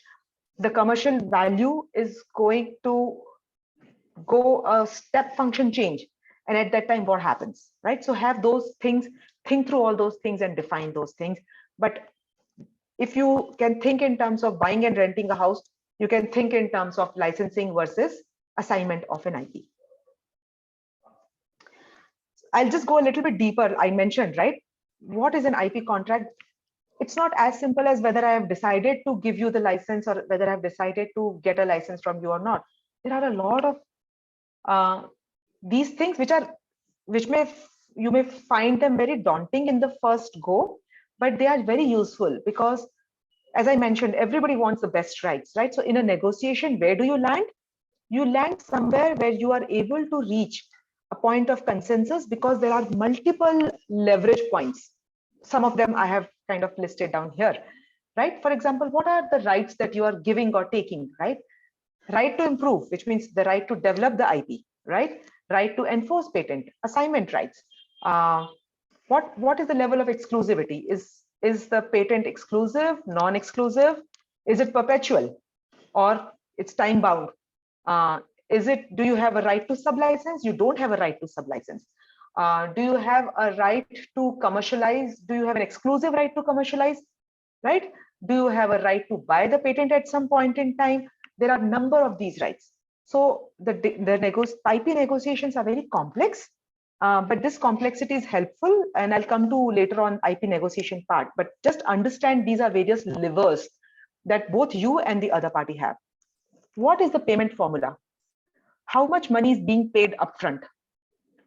the commercial value is going to go a step function change. And at that time, what happens, right? So have those things, think through all those things and define those things. But if you can think in terms of buying and renting a house, you can think in terms of licensing versus assignment of an IP. I'll just go a little bit deeper. I mentioned, right? What is an IP contract? It's not as simple as whether I have decided to give you the license or whether I've decided to get a license from you or not. There are a lot of these things which you may find them very daunting in the first go, but they are very useful because, as I mentioned, everybody wants the best rights, right? So in a negotiation, where do you land? You land somewhere where you are able to reach a point of consensus because there are multiple leverage points. Some of them I have kind of listed down here, right? For example, what are the rights that you are giving or taking, right? Right to improve, which means the right to develop the IP, right? Right to enforce patent, assignment rights. What is the level of exclusivity? Is the patent exclusive, non-exclusive? Is it perpetual or it's time bound? Do you have a right to sublicense? You don't have a right to sublicense. Do you have a right to commercialize? Do you have an exclusive right to commercialize, right? Do you have a right to buy the patent at some point in time? There are a number of these rights. So the IP negotiations are very complex, but this complexity is helpful, and I'll come to later on IP negotiation part. But just understand these are various levers that both you and the other party have. What is the payment formula? How much money is being paid upfront?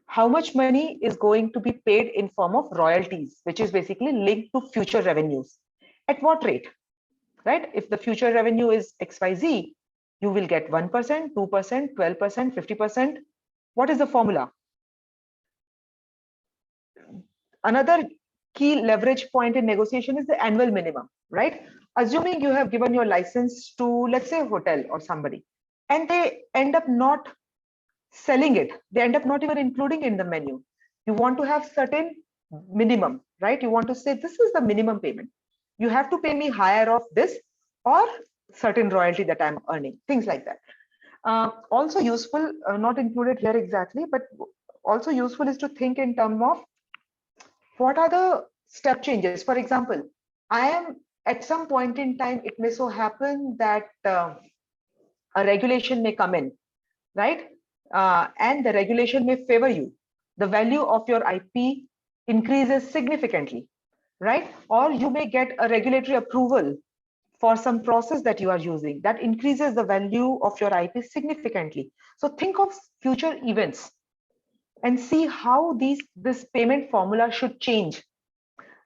How much money is going to be paid in form of royalties, which is basically linked to future revenues? At what rate, right? If the future revenue is XYZ, you will get 1%, 2%, 12%, 50%. What is the formula? Another key leverage point in negotiation is the annual minimum, right? Assuming you have given your license to, let's say, a hotel or somebody, and they end up not selling it, they end up not even including in the menu. You want to have certain minimum, right? You want to say, this is the minimum payment. You have to pay me higher of this or certain royalty that I'm earning, things like that. Also useful, not included here exactly, but also useful is to think in terms of what are the step changes. For example, I am at some point in time, it may so happen that a regulation may come in, right? And the regulation may favor you. The value of your IP increases significantly, right? Or you may get a regulatory approval for some process that you are using that increases the value of your IP significantly. So think of future events and see how this payment formula should change.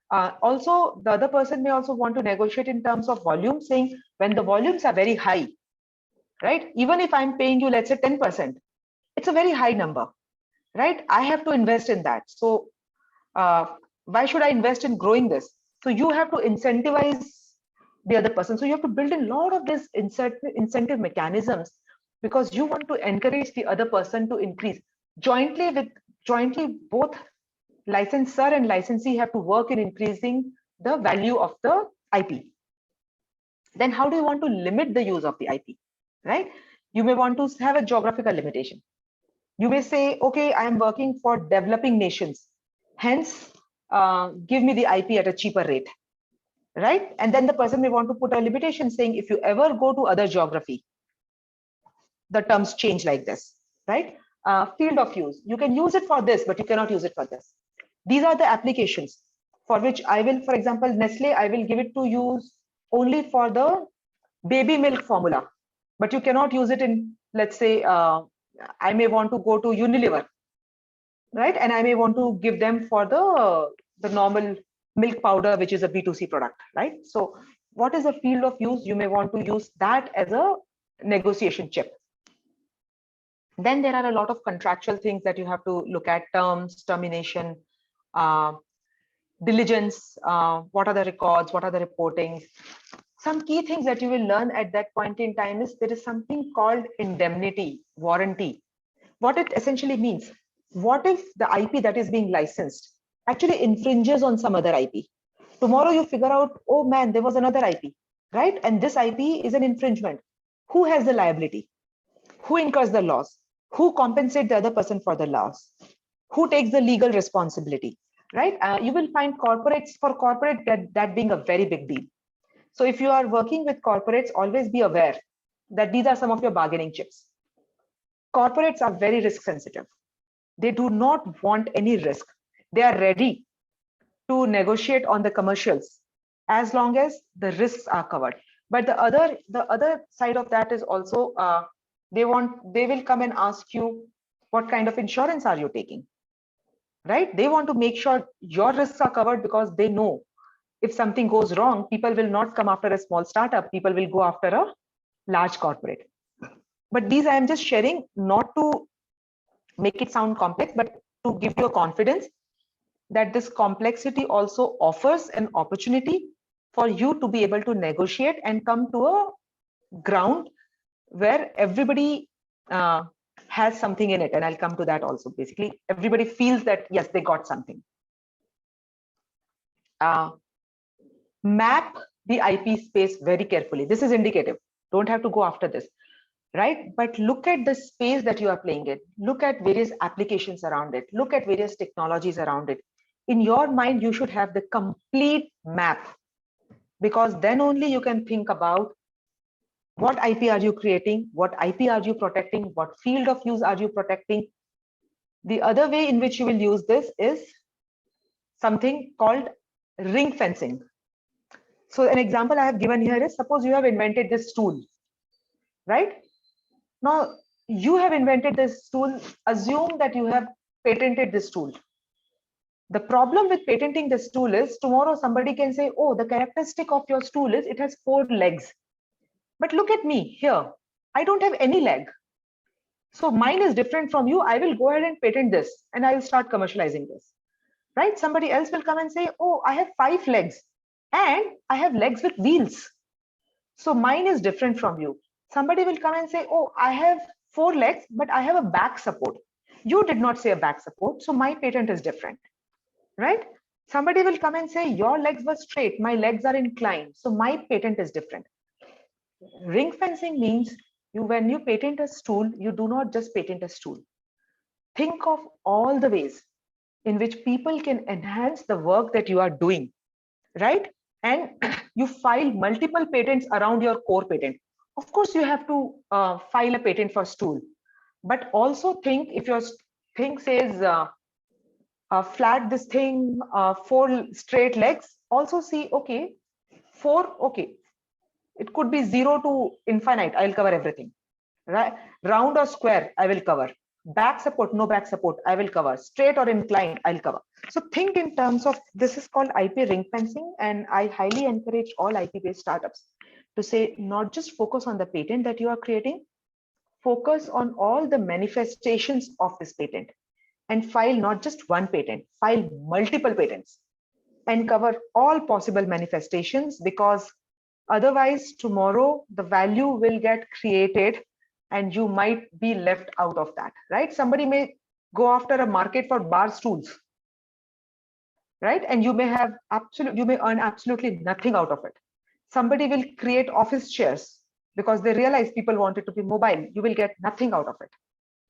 Also, the other person may also want to negotiate in terms of volume, saying when the volumes are very high, right? Even if I'm paying you, let's say 10%, it's a very high number, right? I have to invest in that. So why should I invest in growing this? So you have to incentivize the other person. So you have to build a lot of these incentive mechanisms because you want to encourage the other person to increase. Jointly, both licensor and licensee have to work in increasing the value of the IP. Then how do you want to limit the use of the IP, right? You may want to have a geographical limitation. You may say, okay, I am working for developing nations. Hence, give me the IP at a cheaper rate, right? And then the person may want to put a limitation saying, if you ever go to other geography, the terms change like this, right? Field of use, you can use it for this, but you cannot use it for this. These are the applications for which I will, for example, Nestle, I will give it to use only for the baby milk formula, but you cannot use it in, let's say, I may want to go to Unilever, right? And I may want to give them for the normal milk powder, which is a B2C product, right? So what is a field of use? You may want to use that as a negotiation chip. Then there are a lot of contractual things that you have to look at: terms, termination, diligence, what are the records, what are the reportings. Some key things that you will learn at that point in time is there is something called indemnity, warranty. What it essentially means: what if the IP that is being licensed actually infringes on some other IP? Tomorrow you figure out, oh man, there was another IP, right? And this IP is an infringement. Who has the liability? Who incurs the loss? Who compensates the other person for the loss? Who takes the legal responsibility, right? You will find corporates, for corporate, that being a very big deal. So if you are working with corporates, always be aware that these are some of your bargaining chips. Corporates are very risk sensitive. They do not want any risk. They are ready to negotiate on the commercials as long as the risks are covered. But the other side of that is also they will come and ask you, what kind of insurance are you taking, right? They want to make sure your risks are covered, because they know if something goes wrong, people will not come after a small startup, people will go after a large corporate. But these I am just sharing not to make it sound complex, but to give you a confidence that this complexity also offers an opportunity for you to be able to negotiate and come to a ground where everybody has something in it. And I'll come to that also. Basically, everybody feels that, yes, they got something. Map the IP space very carefully. This is indicative. Don't have to go after this, right? But look at the space that you are playing in. Look at various applications around it. Look at various technologies around it. In your mind, you should have the complete map, because then only you can think about what IP are you creating, what IP are you protecting, what field of use are you protecting. The other way in which you will use this is something called ring fencing. So an example I have given here is, suppose you have invented this tool, right? Now you have invented this tool, assume that you have patented this tool. The problem with patenting this tool is, tomorrow somebody can say, oh, the characteristic of your tool is it has 4 legs. But look at me here, I don't have any leg. So mine is different from you. I will go ahead and patent this and I will start commercializing this, right? Somebody else will come and say, oh, I have 5 legs and I have legs with wheels. So mine is different from you. Somebody will come and say, oh, I have 4 legs, but I have a back support. You did not say a back support, so my patent is different, right? Somebody will come and say, your legs were straight, my legs are inclined, so my patent is different. Ring fencing means when you patent a stool, you do not just patent a stool. Think of all the ways in which people can enhance the work that you are doing, right? And you file multiple patents around your core patent. Of course, you have to file a patent for stool, but also think, if your thing says flat this thing, 4 straight legs, also see, okay, 4, okay, it could be 0 to infinite, I'll cover everything, right? Round or square, I will cover. Back support, no back support, I will cover. Straight or inclined, I'll cover. So think in terms of, this is called IP ring fencing, and I highly encourage all IP-based startups to say, not just focus on the patent that you are creating, focus on all the manifestations of this patent, and file not just one patent, file multiple patents and cover all possible manifestations, because otherwise tomorrow the value will get created and you might be left out of that, right? Somebody may go after a market for bar stools, right? And you may earn absolutely nothing out of it. Somebody will create office chairs because they realize people want it to be mobile. You will get nothing out of it,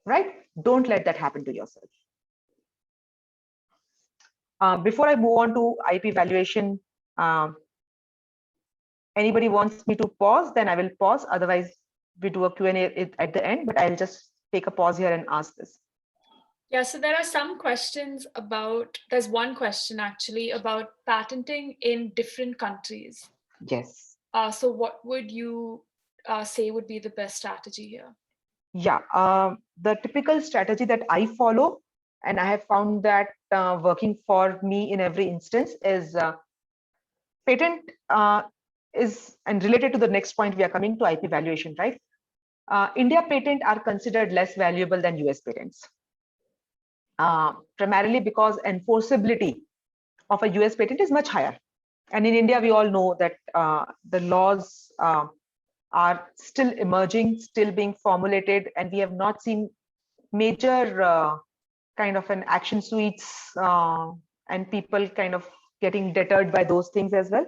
right? Don't let that happen to yourself. Before I move on to IP valuation, anybody wants me to pause, then I will pause. Otherwise, we do a Q&A at the end, but I'll just take a pause here and ask this. Yeah, so there are some questions about, there's one question actually about patenting in different countries. Yes. So what would you say would be the best strategy here? Yeah, the typical strategy that I follow, and I have found that working for me in every instance, is patent is, and related to the next point, we are coming to IP valuation, right? India patent are considered less valuable than US patents, primarily because enforceability of a US patent is much higher. And in India, we all know that the laws are still emerging, still being formulated, and we have not seen major kind of an action suites and people kind of getting deterred by those things as well.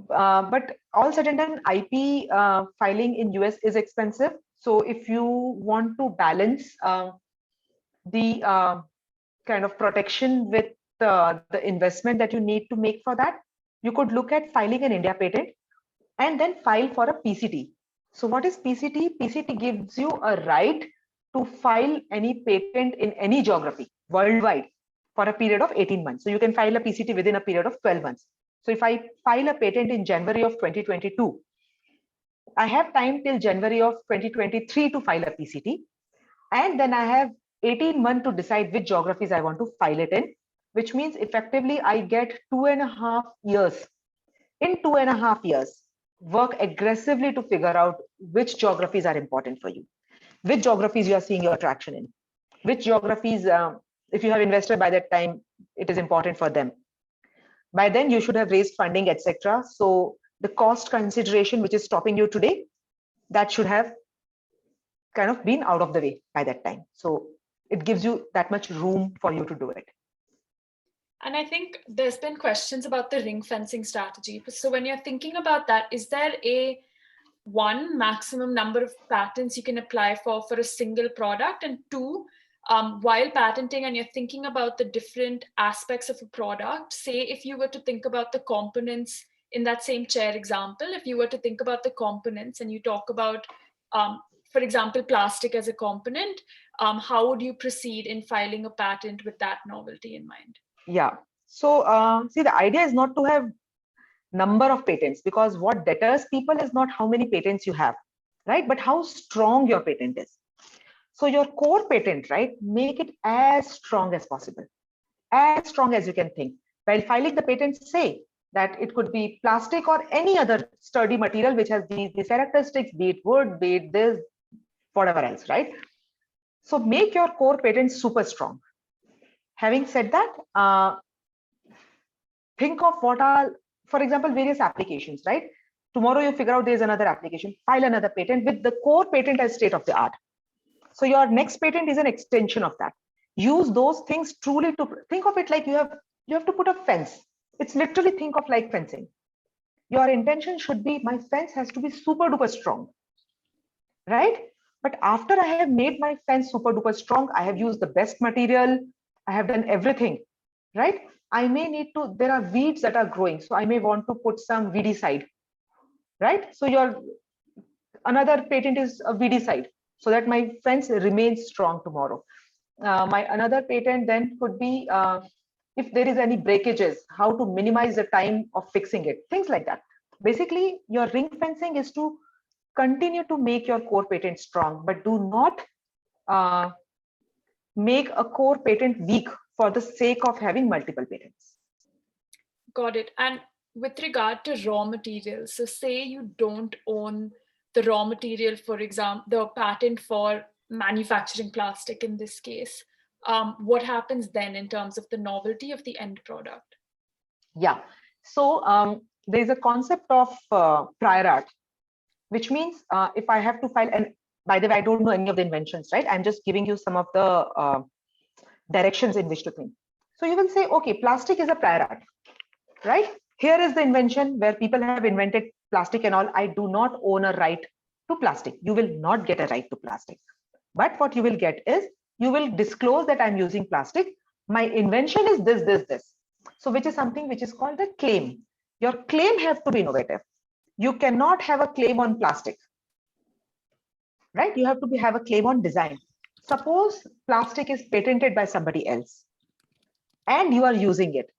But all said and done, IP filing in US is expensive. So if you want to balance the kind of protection with the investment that you need to make for that, you could look at filing an India patent and then file for a PCT. So what is PCT? PCT gives you a right to file any patent in any geography worldwide for a period of 18 months. So you can file a PCT within a period of 12 months. So if I file a patent in January of 2022, I have time till January of 2023 to file a PCT. And then I have 18 months to decide which geographies I want to file it in, which means effectively I get 2.5 years. In 2.5 years, work aggressively to figure out which geographies are important for you, which geographies you are seeing your traction in, which geographies, if you have invested by that time, it is important for them. By then you should have raised funding, etc. So the cost consideration which is stopping you today, that should have kind of been out of the way by that time. So it gives you that much room for you to do it. And I think there's been questions about the ring fencing strategy. So when you're thinking about that, is there a one maximum number of patents you can apply for a single product? And two, while patenting and you're thinking about the different aspects of a product, say if you were to think about the components in that same chair example, if you were to think about the components and you talk about, for example, plastic as a component, how would you proceed in filing a patent with that novelty in mind? Yeah. So see, the idea is not to have number of patents, because what deters people is not how many patents you have, right? But how strong your patent is. So your core patent, right? Make it as strong as possible, as strong as you can think. While filing the patent, say that it could be plastic or any other sturdy material which has these characteristics, be it wood, be it this, whatever else, right? So make your core patent super strong. Having said that, think of what are, for example, various applications, right? Tomorrow you figure out there's another application, file another patent with the core patent as state of the art. So your next patent is an extension of that. Use those things truly to think of it like you have to put a fence. It's literally think of like fencing. Your intention should be, my fence has to be super duper strong, right? But after I have made my fence super duper strong, I have used the best material, I have done everything, right? I may need to, there are weeds that are growing, so I may want to put some weedicide, right? So your another patent is a weedicide, so that my fence remains strong tomorrow. My another patent then could be if there is any breakages, how to minimize the time of fixing it, things like that. Basically, your ring fencing is to continue to make your core patent strong, but do not make a core patent weak for the sake of having multiple patents. Got it. And with regard to raw materials, so say you don't own the raw material, for example, the patent for manufacturing plastic in this case, what happens then in terms of the novelty of the end product? Yeah, so there's a concept of prior art, which means if I have to file, and by the way, I don't know any of the inventions, right? I'm just giving you some of the directions in which to think. So you will say, okay, plastic is a prior art, right? Here is the invention where people have invented plastic and all. I do not own a right to plastic. You will not get a right to plastic. But what you will get is, you will disclose that I'm using plastic. My invention is this, this, this. So which is something which is called a claim. Your claim has to be innovative. You cannot have a claim on plastic. right? You have to have a claim on design. Suppose plastic is patented by somebody else and you are using it.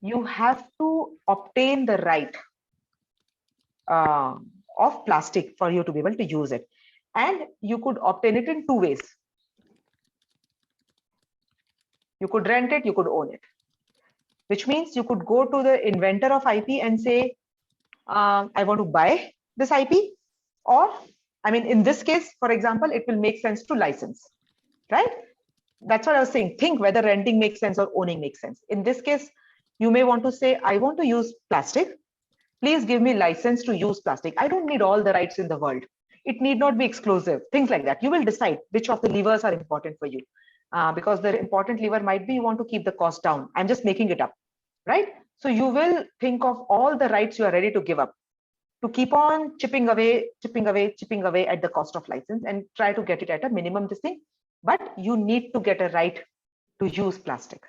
You have to obtain the right uh, of plastic for you to be able to use it. And you could obtain it in two ways. You could rent it, you could own it, which means you could go to the inventor of IP and say, I want to buy this IP, or I mean, in this case, for example, it will make sense to license, right? That's what I was saying. Think whether renting makes sense or owning makes sense. In this case, you may want to say, I want to use plastic. Please give me license to use plastic. I don't need all the rights in the world. It need not be exclusive, things like that. You will decide which of the levers are important for you. Because the important lever might be you want to keep the cost down. I'm just making it up, right? So you will think of all the rights you are ready to give up to keep on chipping away at the cost of license and try to get it at a minimum this thing. But you need to get a right to use plastic.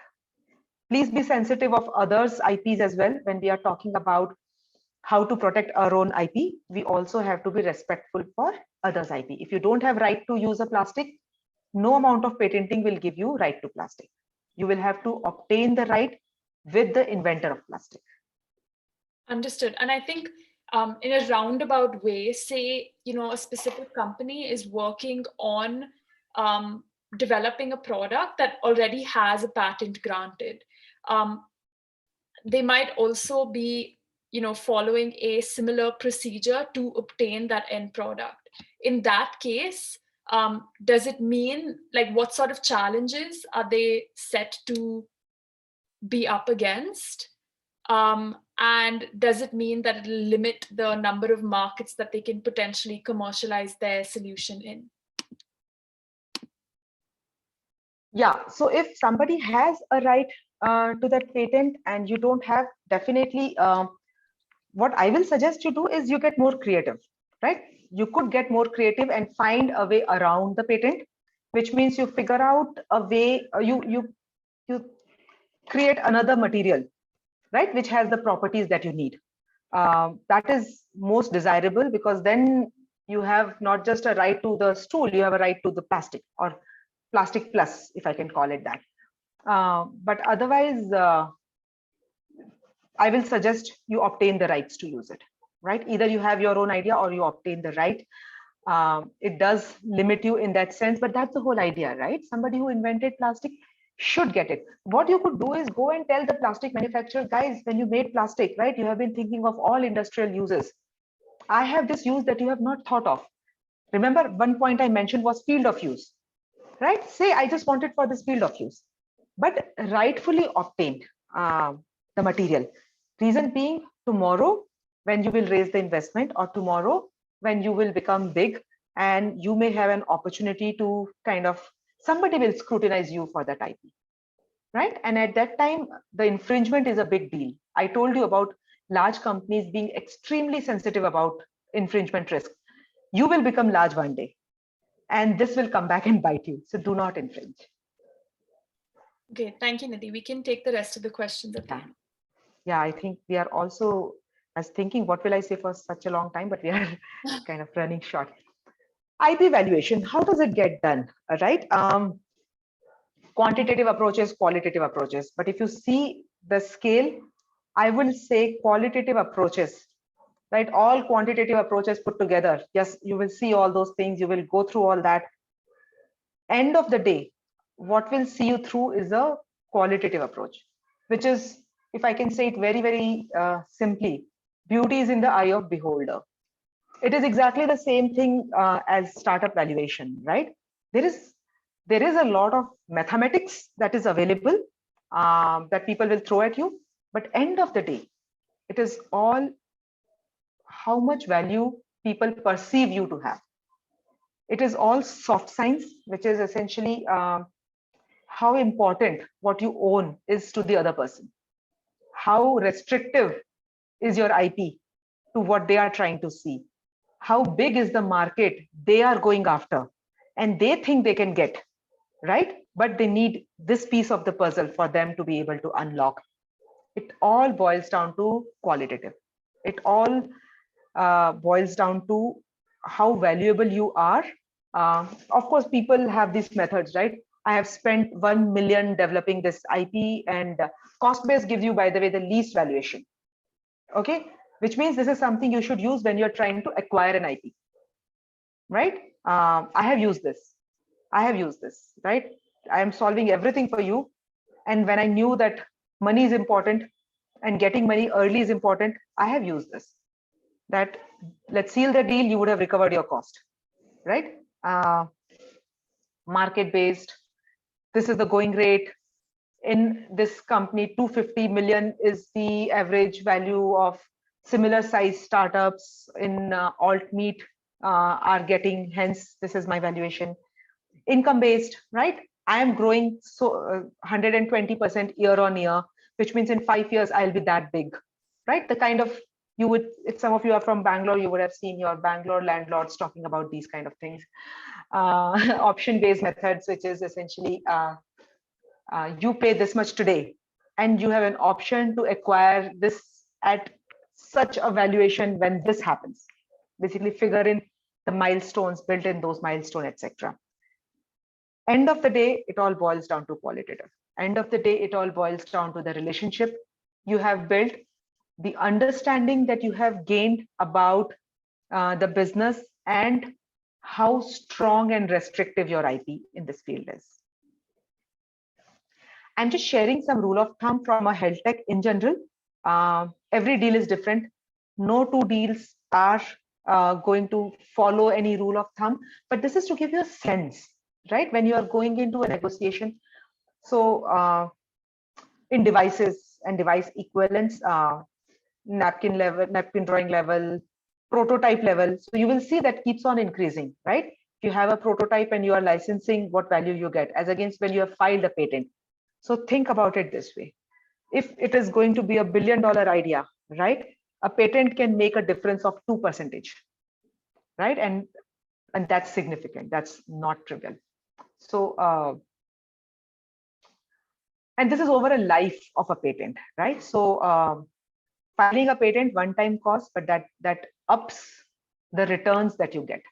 Please be sensitive of others' IPs as well. When we are talking about how to protect our own IP, we also have to be respectful for others' IP. If you don't have right to use a plastic, no amount of patenting will give you right to plastic. You will have to obtain the right with the inventor of plastic. Understood. And I think in a roundabout way, say, a specific company is working on developing a product that already has a patent granted. They might also be, following a similar procedure to obtain that end product. In that case, does it mean, like, what sort of challenges are they set to be up against? And does it mean that it'll limit the number of markets that they can potentially commercialize their solution in? Yeah, so if somebody has a right to that patent and you don't have, definitely what I will suggest you do is you get more creative, right? You could get more creative and find a way around the patent, which means you figure out a way, you create another material, right, which has the properties that you need. That is most desirable, because then you have not just a right to the stool, you have a right to the plastic, or plastic plus, if I can call it that. But otherwise, I will suggest you obtain the rights to use it, right? Either you have your own idea or you obtain the right. It does limit you in that sense, but that's the whole idea, right? Somebody who invented plastic should get it. What you could do is go and tell the plastic manufacturer, guys, when you made plastic, right, you have been thinking of all industrial uses. I have this use that you have not thought of. Remember, one point I mentioned was field of use, right? Say, I just want it for this field of use, but rightfully obtained the material. Reason being, tomorrow, when you will raise the investment, or tomorrow, when you will become big and you may have an opportunity to kind of, somebody will scrutinize you for that IP, right? And at that time, the infringement is a big deal. I told you about large companies being extremely sensitive about infringement risk. You will become large one day, and this will come back and bite you. So do not infringe. Okay, thank you, Nidhi. We can take the rest of the questions at the end. Yeah, I think we are also, I was thinking, what will I say for such a long time, but we are kind of running short. IP valuation, how does it get done, right? Quantitative approaches, qualitative approaches. But if you see the scale, I will say qualitative approaches, right? All quantitative approaches put together. Yes, you will see all those things. You will go through all that. End of the day, what will see you through is a qualitative approach, which is, if I can say it very, very simply, beauty is in the eye of beholder. It is exactly the same thing as startup valuation, right? There is a lot of mathematics that is available that people will throw at you, but end of the day, it is all how much value people perceive you to have. It is all soft science, which is essentially how important what you own is to the other person. How restrictive is your IP to what they are trying to see? How big is the market they are going after and they think they can get, right? But they need this piece of the puzzle for them to be able to unlock. It all boils down to qualitative. It all boils down to how valuable you are Of course, people have these methods, right? I have spent 1 million developing this IP, and cost base gives you, by the way, the least valuation. Okay, which means this is something you should use when you're trying to acquire an IP, right? I have used this. Right? I am solving everything for you. And when I knew that money is important and getting money early is important, I have used this. That let's seal the deal, you would have recovered your cost, right? Market based, this is the going rate. In this company, 250 million is the average value of similar size startups in alt meat are getting, hence this is my valuation. Income based, right? I am growing so 120% year on year, which means in 5 years I'll be that big, right? The kind of, you would, if some of you are from Bangalore, you would have seen your Bangalore landlords talking about these kind of things. Option based methods, which is essentially you pay this much today and you have an option to acquire this at such a valuation when this happens. Basically figure in the milestones, built in those milestones, etc. End of the day, it all boils down to qualitative. End of the day, it all boils down to the relationship you have built, the understanding that you have gained about the business, and how strong and restrictive your IP in this field is. I'm just sharing some rule of thumb from a health tech in general. Every deal is different. No two deals are going to follow any rule of thumb, but this is to give you a sense, right? When you are going into a negotiation. So in devices and device equivalents, napkin level, napkin drawing level, prototype level. So you will see that keeps on increasing, right? If you have a prototype and you are licensing, what value you get as against when you have filed a patent. So think about it this way. If it is going to be $1 billion idea, right? A patent can make a difference of 2%, right? And that's significant. That's not trivial. So, and this is over a life of a patent, right? So filing a patent, one-time cost, but that ups the returns that you get.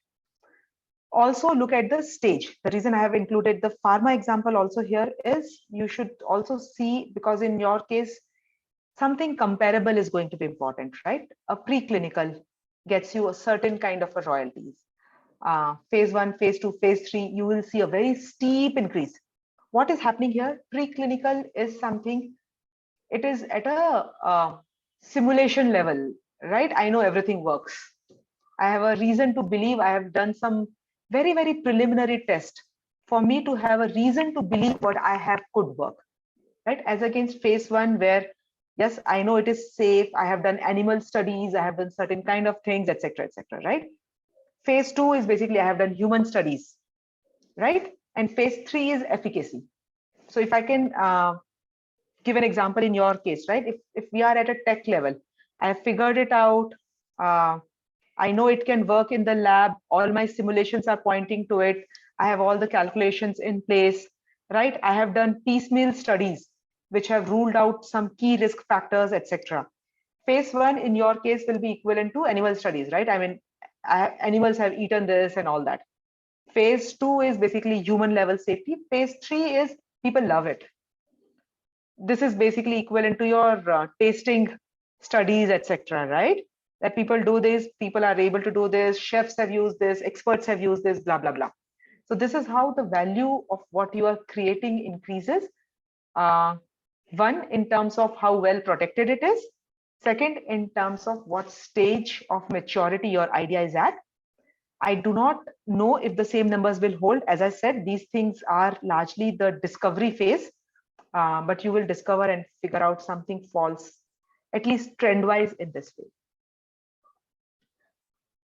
Also look at the stage. The reason I have included the pharma example also here is you should also see, because in your case, something comparable is going to be important, right? A preclinical gets you a certain kind of a royalties. Phase 1, phase 2, phase 3, you will see a very steep increase. What is happening here? Preclinical is something, it is at a simulation level, right? I know everything works. I have a reason to believe. I have done some very, very preliminary test for me to have a reason to believe what I have could work, right? As against phase 1, where yes, I know it is safe. I have done animal studies. I have done certain kind of things, etc., right? Phase 2 is basically I have done human studies, right? And phase 3 is efficacy. So if I can give an example in your case, right? If we are at a tech level, I have figured it out. I know it can work in the lab. All my simulations are pointing to it. I have all the calculations in place, right? I have done piecemeal studies, which have ruled out some key risk factors, etc. Phase 1 in your case will be equivalent to animal studies, right? I mean, animals have eaten this and all that. Phase 2 is basically human level safety. Phase 3 is people love it. This is basically equivalent to your tasting studies, etc., right? That people do this, people are able to do this, chefs have used this, experts have used this, blah, blah, blah. So this is how the value of what you are creating increases. One, in terms of how well protected it is. Second, in terms of what stage of maturity your idea is at. I do not know if the same numbers will hold. As I said, these things are largely the discovery phase, but you will discover and figure out something false, at least trend-wise in this way.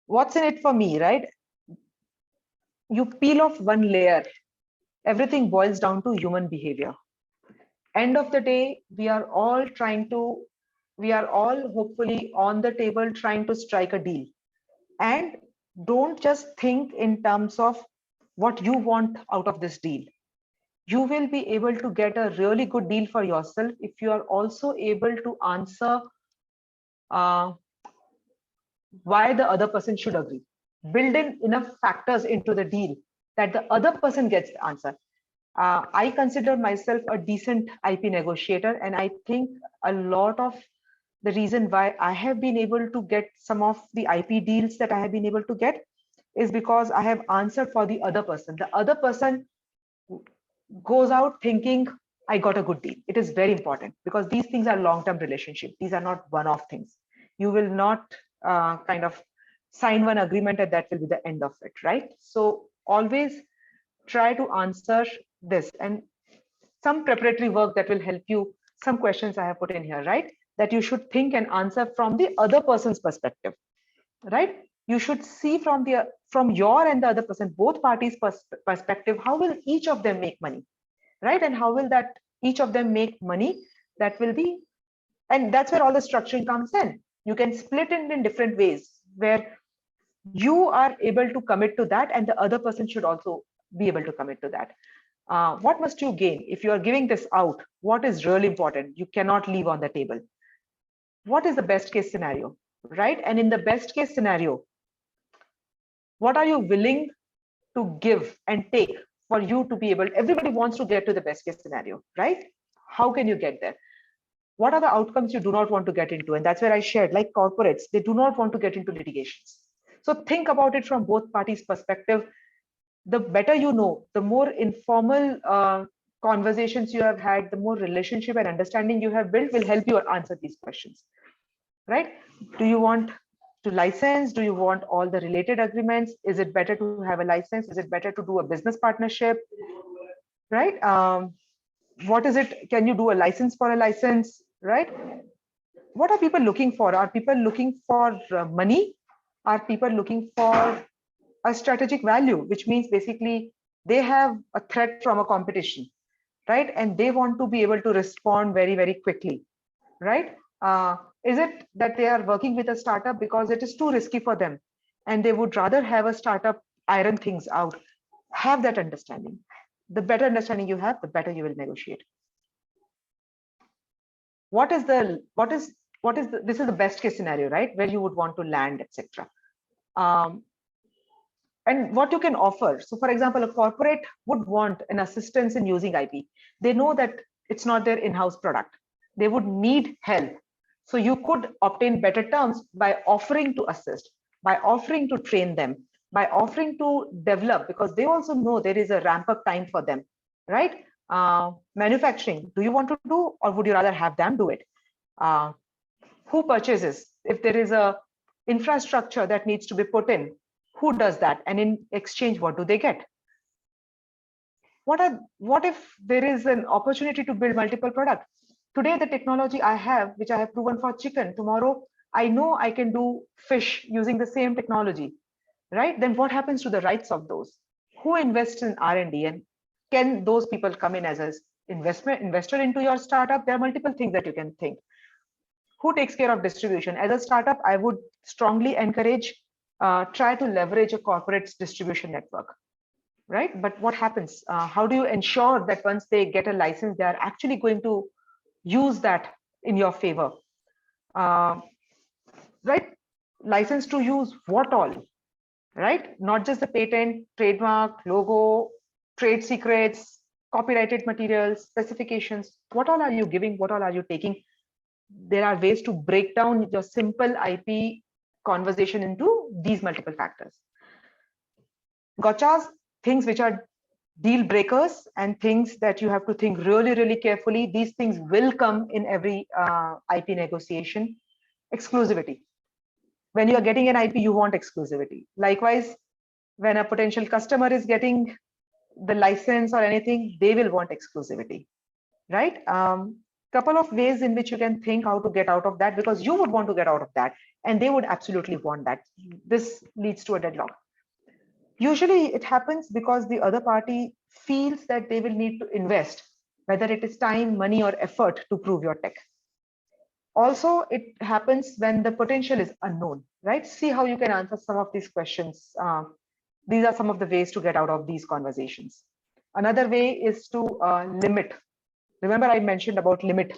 What's in it for me, right? You peel off one layer, everything boils down to human behavior. End of the day, we are all hopefully on the table trying to strike a deal. And don't just think in terms of what you want out of this deal. You will be able to get a really good deal for yourself if you are also able to answer why the other person should agree. build in enough factors into the deal that the other person gets the answer. I consider myself a decent IP negotiator, and I think a lot of the reason why I have been able to get some of the IP deals that I have been able to get is because I have answered for the other person. The other person goes out thinking, I got a good deal. It is very important because these things are long-term relationship. These are not one-off things. You will not kind of sign one agreement and that will be the end of it, right? So always try to answer this, and some preparatory work that will help you. Some questions I have put in here, right? That you should think and answer from the other person's perspective, right? You should see from your and the other person, both parties perspective, how will each of them make money, right? And how will that each of them make money? That will be, and that's where all the structuring comes in. You can split it in different ways where you are able to commit to that and the other person should also be able to commit to that. What must you gain if you are giving this out? What is really important? You cannot leave on the table. What is the best case scenario, right? And in the best case scenario, what are you willing to give and take for you to be able, everybody wants to get to the best case scenario, right? How can you get there? What are the outcomes you do not want to get into? And that's where I shared, like corporates, they do not want to get into litigations. So think about it from both parties' perspective. The better you know, the more informal conversations you have had, the more relationship and understanding you have built will help you answer these questions, right? Do you want to license? Do you want all the related agreements? Is it better to have a license? Is it better to do a business partnership, right? What is it? Can you do a license for a license, right? What are people looking for? Are people looking for money? Are people looking for a strategic value, which means basically they have a threat from a competition, right? And they want to be able to respond very, very quickly, right? Is it that they are working with a startup because it is too risky for them and they would rather have a startup iron things out? Have that understanding. The better understanding you have, the better you will negotiate. This is the best case scenario, right? Where you would want to land, etc. And what you can offer. So for example, a corporate would want an assistance in using IP. They know that it's not their in-house product. They would need help. So you could obtain better terms by offering to assist, by offering to train them, by offering to develop, because they also know there is a ramp up time for them, right? Manufacturing, do you want to do, or would you rather have them do it? Who purchases? If there is a infrastructure that needs to be put in, who does that? And in exchange, what do they get? What if there is an opportunity to build multiple products? Today, the technology I have, which I have proven for chicken, tomorrow, I know I can do fish using the same technology, right? Then what happens to the rights of those? Who invests in R&D, and can those people come in as an investor into your startup? There are multiple things that you can think. Who takes care of distribution? As a startup, I would strongly encourage try to leverage a corporate's distribution network, right? But what happens? How do you ensure that once they get a license, they are actually going to use that in your favor, right? License to use what all, right? Not just the patent, trademark, logo, trade secrets, copyrighted materials, specifications. What all are you giving? What all are you taking? There are ways to break down your simple IP conversation into these multiple factors. Gotchas, things which are deal breakers and things that you have to think really, really carefully. These things will come in every IP negotiation. Exclusivity. When you are getting an IP, you want exclusivity. Likewise, when a potential customer is getting the license or anything, they will want exclusivity, right? Couple of ways in which you can think how to get out of that, because you would want to get out of that and they would absolutely want that. This leads to a deadlock. Usually it happens because the other party feels that they will need to invest, whether it is time, money, or effort to prove your tech. Also, it happens when the potential is unknown, right? See how you can answer some of these questions. These are some of the ways to get out of these conversations. Another way is to limit. Remember, I mentioned about limit,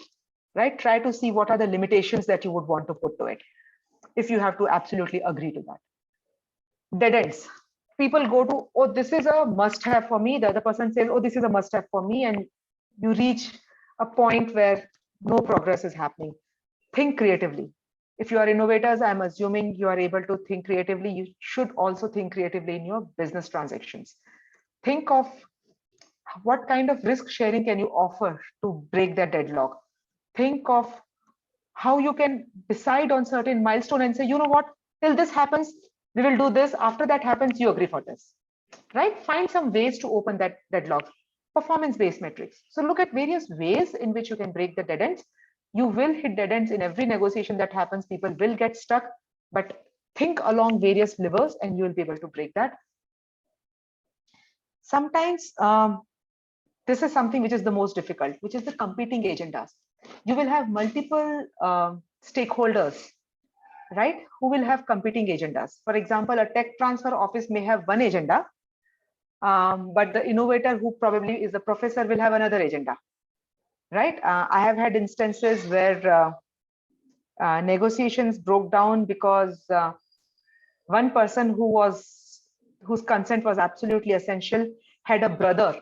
right? Try to see what are the limitations that you would want to put to it if you have to absolutely agree to that. Dead ends. People go to, oh, this is a must have for me. The other person says, oh, this is a must have for me. And you reach a point where no progress is happening. Think creatively. If you are innovators, I'm assuming you are able to think creatively. You should also think creatively in your business transactions. Think of what kind of risk sharing can you offer to break that deadlock. Think of how you can decide on certain milestone and say, you know what, till this happens, we will do this. After that happens, you agree for this, right? Find some ways to open that deadlock. Performance-based metrics. So look at various ways in which you can break the dead ends. You will hit dead ends in every negotiation that happens. People will get stuck, but think along various levers and you will be able to break that. Sometimes this is something which is the most difficult, which is the competing agendas. You will have multiple stakeholders, right, who will have competing agendas. For example, a tech transfer office may have one agenda, but the innovator who probably is the professor will have another agenda, right? I have had instances where negotiations broke down because one person whose consent was absolutely essential had a brother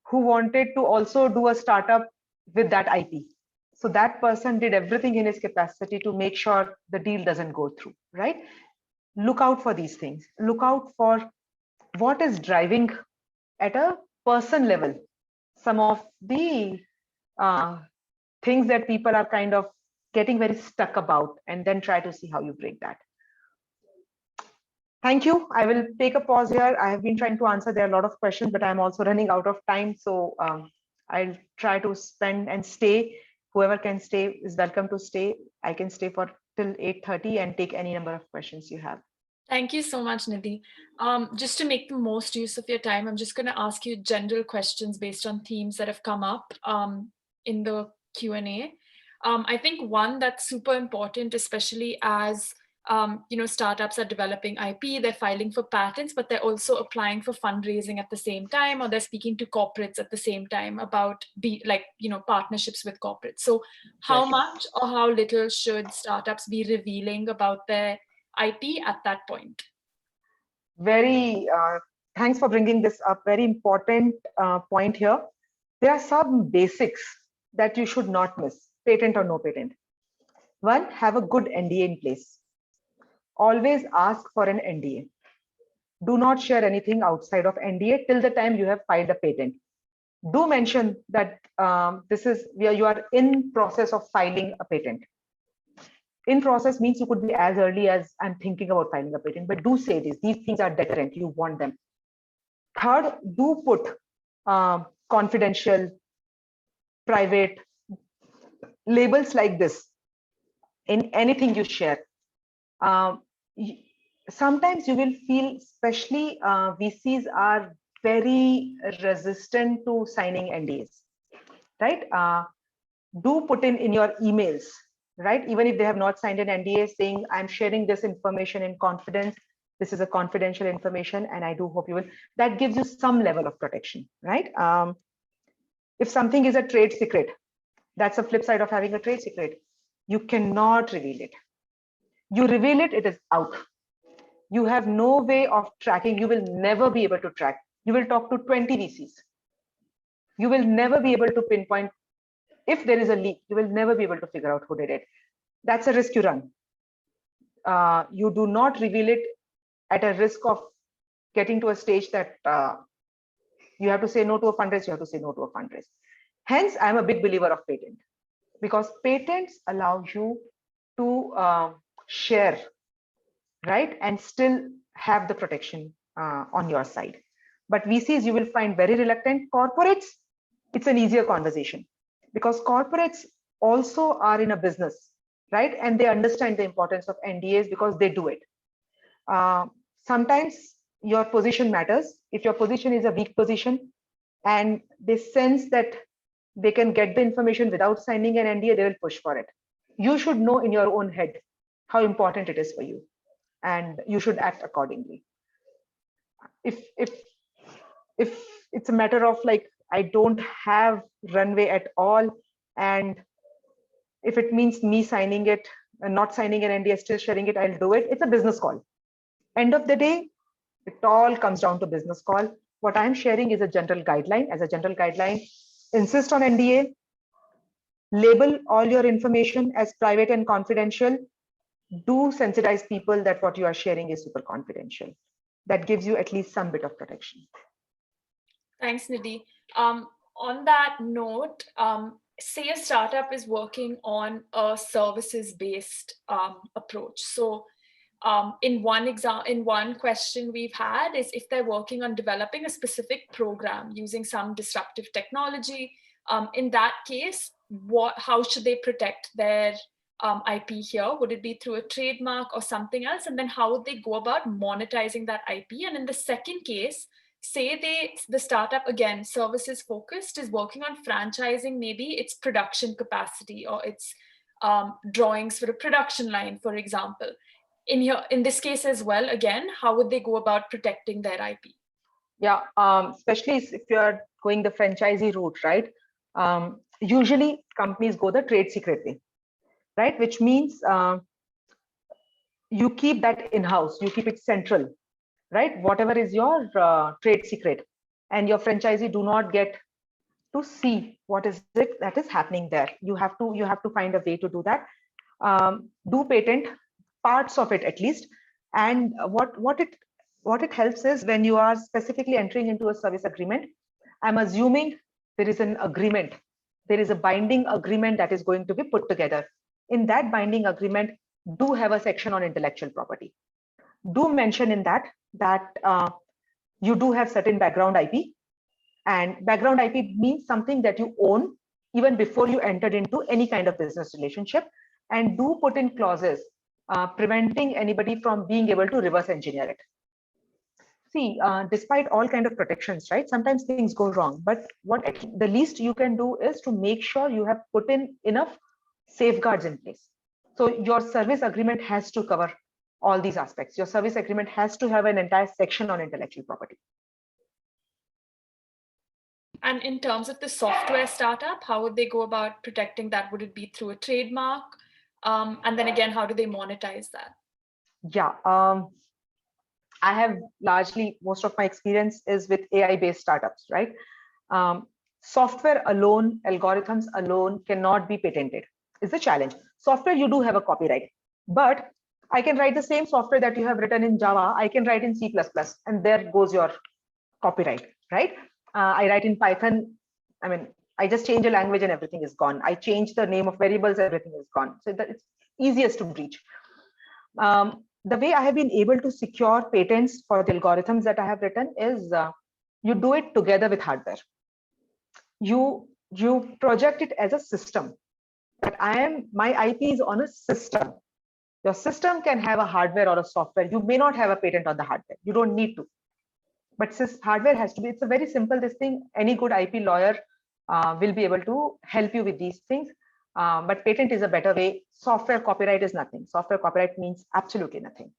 who wanted to also do a startup with that IP. So that person did everything in his capacity to make sure the deal doesn't go through, right? Look out for these things. Look out for what is driving at a person level some of the things that people are kind of getting very stuck about, and then try to see how you break that. Thank you. I will take a pause here. I have been trying to answer. There are a lot of questions, but I'm also running out of time. So I'll try to spend and stay. Whoever can stay is welcome to stay. I can stay for till 8:30 and take any number of questions you have. Thank you so much, Nidhi. Just to make the most use of your time, I'm just going to ask you general questions based on themes that have come up in the Q&A. I think one that's super important, especially as startups are developing IP, they're filing for patents, but they're also applying for fundraising at the same time, or they're speaking to corporates at the same time about partnerships with corporates. So how much or how little should startups be revealing about their IP at that point? Thanks for bringing this up. Very important point here. There are some basics that you should not miss, patent or no patent. One, have a good NDA in place. Always ask for an NDA. Do not share anything outside of NDA till the time you have filed a patent. Do mention that this is where you are in process of filing a patent. In process means you could be as early as I'm thinking about filing a patent, but do say this. These things are deterrent. You want them. Third, do put confidential, private labels like this in anything you share. Sometimes you will feel, especially VCs are very resistant to signing NDAs, right? Do put in your emails, right? Even if they have not signed an NDA saying, I'm sharing this information in confidence, this is a confidential information, and I do hope you will. That gives you some level of protection, right? If something is a trade secret, that's the flip side of having a trade secret. You cannot reveal it. You reveal it, it is out. You have no way of tracking. You will never be able to track. You will talk to 20 VCs. You will never be able to pinpoint. If there is a leak, you will never be able to figure out who did it. That's a risk you run. You do not reveal it at a risk of getting to a stage that you have to say no to a fundraise, you have to say no to a fundraise. Hence, I'm a big believer of patent, because patents allow you to share, right, and still have the protection on your side. But VCs, you will find very reluctant. Corporates, it's an easier conversation, because corporates also are in a business, right? And they understand the importance of NDAs because they do it. Sometimes your position matters. If your position is a weak position and they sense that they can get the information without signing an NDA, they will push for it. You should know in your own head how important it is for you, and you should act accordingly. If it's a matter of like, I don't have runway at all, and if it means me signing it and not signing an NDA, still sharing it, I'll do it. It's a business call. End of the day, it all comes down to business call. What I'm sharing is a general guideline. As a general guideline, insist on NDA, label all your information as private and confidential. Do sensitize people that what you are sharing is super confidential. That gives you at least some bit of protection. Thanks, Nidhi. On that note, say a startup is working on a services-based approach. So in one question we've had is if they're working on developing a specific program using some disruptive technology, in that case, how should they protect their IP here? Would it be through a trademark or something else? And then how would they go about monetizing that IP? And in the second case, say the startup, again, services focused, is working on franchising maybe its production capacity or its drawings for a production line, for example. In this case as well, again, how would they go about protecting their IP? Yeah, especially if you're going the franchisee route, right? Usually companies go the trade secret way, right? Which means you keep that in-house, you keep it central, right? Whatever is your trade secret, and your franchisee do not get to see what is it that is happening there. You have to find a way to do that. Do patent parts of it at least. And what it helps is when you are specifically entering into a service agreement, I'm assuming there is an agreement. There is a binding agreement that is going to be put together. In that binding agreement, do have a section on intellectual property. Do mention in that you do have certain background IP, and background IP means something that you own even before you entered into any kind of business relationship, and do put in clauses preventing anybody from being able to reverse engineer it. See, despite all kind of protections, right? Sometimes things go wrong, but what the least you can do is to make sure you have put in enough safeguards in place. So your service agreement has to cover all these aspects. Your service agreement has to have an entire section on intellectual property. And in terms of the software startup, how would they go about protecting that? Would it be through a trademark? And then again, how do they monetize that? Yeah, I have largely, most of my experience is with AI-based startups, right? Software alone, algorithms alone cannot be patented. It's a challenge. Software, you do have a copyright, but I can write the same software that you have written in Java, I can write in C++, and there goes your copyright, right? I write in Python. I mean, I just change a language and everything is gone. I change the name of variables, everything is gone. So that it's easiest to breach. The way I have been able to secure patents for the algorithms that I have written is you do it together with hardware. You project it as a system. That my IP is on a system. Your system can have a hardware or a software. You may not have a patent on the hardware. You don't need to. But since hardware has to be, it's a very simple this thing. Any good IP lawyer will be able to help you with these things. But patent is a better way. Software copyright is nothing. Software copyright means absolutely nothing.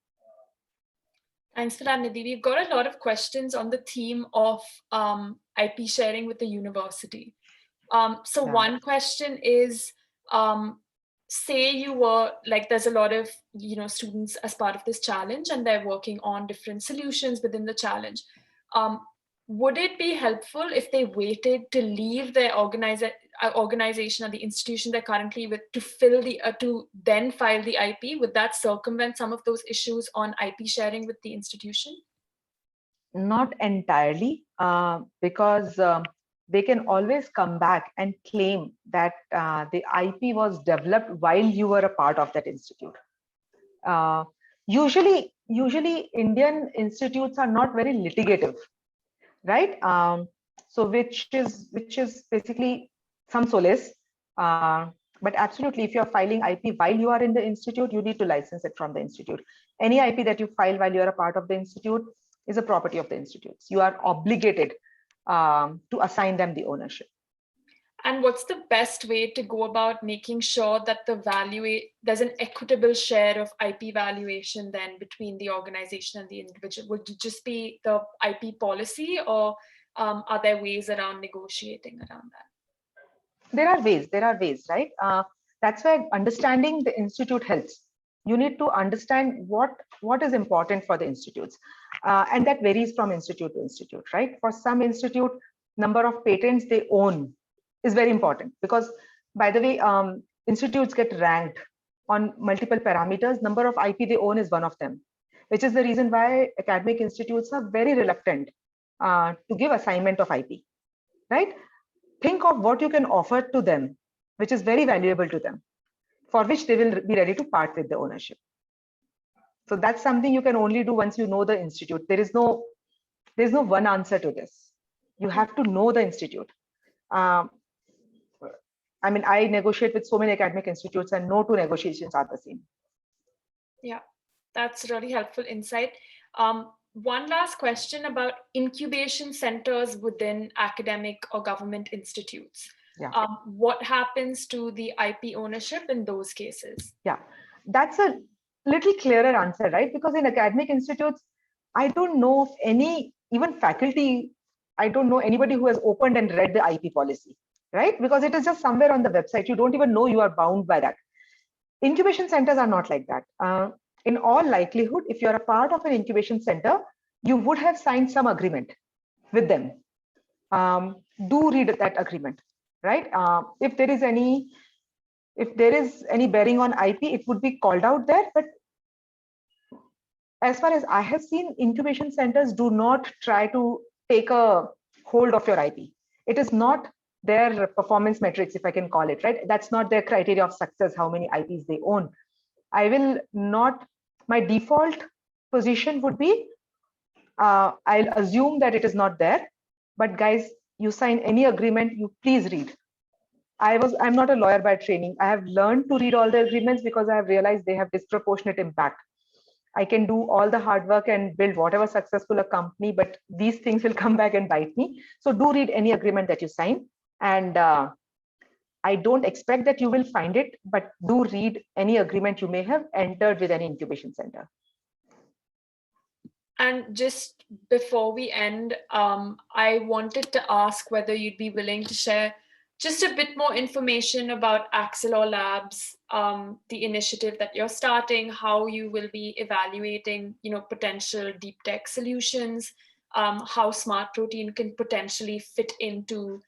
Thanks for that, Nidhi. We've got a lot of questions on the theme of IP sharing with the university. So one question is, say you were like, there's a lot of students as part of this challenge, and they're working on different solutions within the challenge. Would it be helpful if they waited to leave their organization or the institution they're currently with to then file the IP? Would that circumvent some of those issues on IP sharing with the institution? Not entirely, because they can always come back and claim that the IP was developed while you were a part of that institute. Usually Indian institutes are not very litigative, right? So which is basically some solace. But absolutely, if you're filing IP while you are in the institute, you need to license it from the institute. Any IP that you file while you're a part of the institute is a property of the institutes. You are obligated to assign them the ownership. And what's the best way to go about making sure that there's an equitable share of IP valuation then between the organization and the individual? Would it just be the IP policy, or are there ways around negotiating around that? There are ways, right? That's why understanding the institute helps. you need to understand what is important for the institutes. And that varies from institute to institute, right? For some institute, number of patents they own is very important, because by the way, institutes get ranked on multiple parameters. Number of IP they own is one of them, which is the reason why academic institutes are very reluctant to give assignment of IP, right? Think of what you can offer to them, which is very valuable to them, for which they will be ready to part with the ownership. So that's something you can only do once you know the institute. There's no one answer to this. You have to know the institute. I mean, I negotiate with so many academic institutes, and no two negotiations are the same. Yeah, that's really helpful insight. One last question about incubation centers within academic or government institutes. Yeah. What happens to the IP ownership in those cases? Yeah, that's a little clearer answer, right? Because in academic institutes, I don't know of any, even faculty, I don't know anybody who has opened and read the IP policy, right? Because it is just somewhere on the website. You don't even know you are bound by that. Incubation centers are not like that. In all likelihood, if you're a part of an incubation center, you would have signed some agreement with them. Do read that agreement, right? If there is any bearing on IP, it would be called out there. But as far as I have seen, incubation centers do not try to take a hold of your IP. It is not their performance metrics, if I can call it, right? That's not their criteria of success, how many IPs they own. My default position would be, I'll assume that it is not there. But guys, you sign any agreement, you please read. I'm not a lawyer by training. I have learned to read all the agreements because I have realized they have disproportionate impact. I can do all the hard work and build whatever successful a company, but these things will come back and bite me. So do read any agreement that you sign. And I don't expect that you will find it, but do read any agreement you may have entered with any incubation center. And just before we end, I wanted to ask whether you'd be willing to share just a bit more information about Axelor Labs, the initiative that you're starting, how you will be evaluating, potential deep tech solutions, how Smart Protein can potentially fit into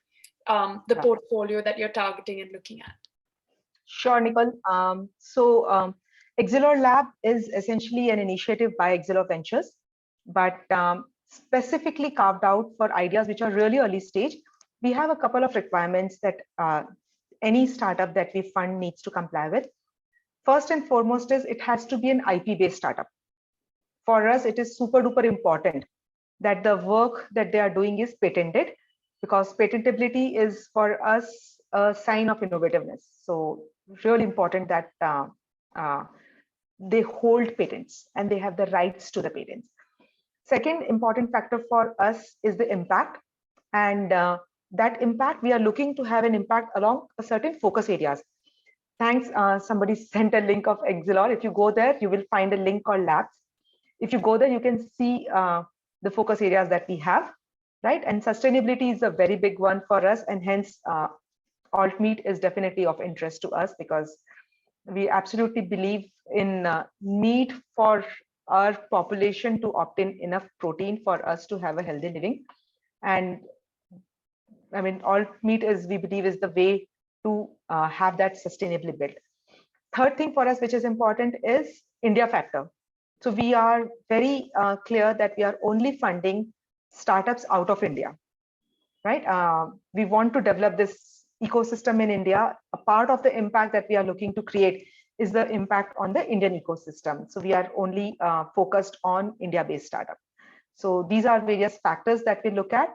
the portfolio that you're targeting and looking at. Sure, Nicole. Axelor Lab is essentially an initiative by Axelor Ventures, but specifically carved out for ideas which are really early stage. We have a couple of requirements that any startup that we fund needs to comply with. First and foremost is it has to be an IP-based startup. For us, it is super duper important that the work that they are doing is patented, because patentability is for us a sign of innovativeness. So really important that they hold patents and they have the rights to the patents. Second important factor for us is the impact. And that impact, we are looking to have an impact along a certain focus areas. Thanks, somebody sent a link of Axelor. If you go there, you will find a link called Labs. If you go there, you can see the focus areas that we have, right? And sustainability is a very big one for us, and hence Altmeat is definitely of interest to us, because we absolutely believe in need for our population to obtain enough protein for us to have a healthy living. And I mean, Altmeat is, we believe, is the way to have that sustainably built. Third thing for us, which is important, is India factor. So we are very clear that we are only funding startups out of India, right? We want to develop this ecosystem in India. A part of the impact that we are looking to create is the impact on the Indian ecosystem. So we are only focused on India-based startup. So these are various factors that we look at.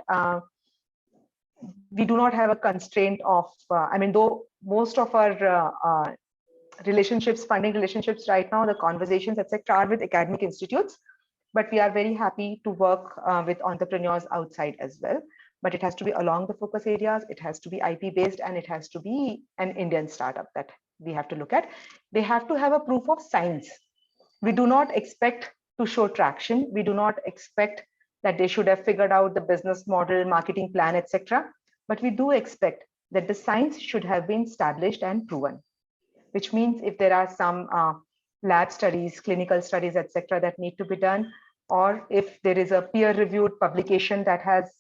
We do not have a constraint of, I mean, though most of our relationships, funding relationships right now, the conversations, etc., are with academic institutes, but we are very happy to work with entrepreneurs outside as well. But it has to be along the focus areas, it has to be IP based, and it has to be an Indian startup that we have to look at. They have to have a proof of science. We do not expect to show traction. We do not expect that they should have figured out the business model, marketing plan, etc. But we do expect that the science should have been established and proven, which means if there are some lab studies, clinical studies, etc., that need to be done, or if there is a peer-reviewed publication that has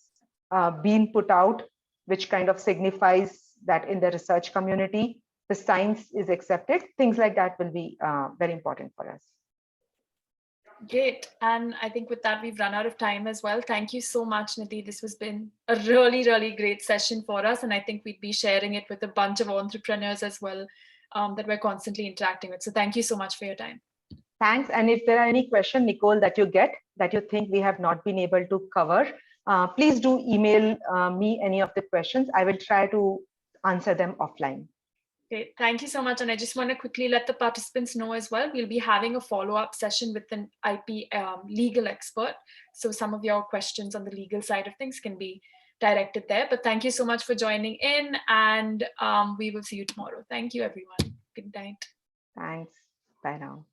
been put out, which kind of signifies that in the research community, the science is accepted. Things like that will be very important for us. Great. And I think with that, we've run out of time as well. Thank you so much, Nidhi. This has been a really, really great session for us. And I think we'd be sharing it with a bunch of entrepreneurs as well that we're constantly interacting with. So thank you so much for your time. Thanks. And if there are any questions, Nicole, that you get that you think we have not been able to cover, please do email me any of the questions. I will try to answer them offline. Okay, thank you so much. And I just want to quickly let the participants know as well, we'll be having a follow-up session with an IP legal expert. So some of your questions on the legal side of things can be directed there. But thank you so much for joining in, and we will see you tomorrow. Thank you, everyone. Good night. Thanks. Bye now.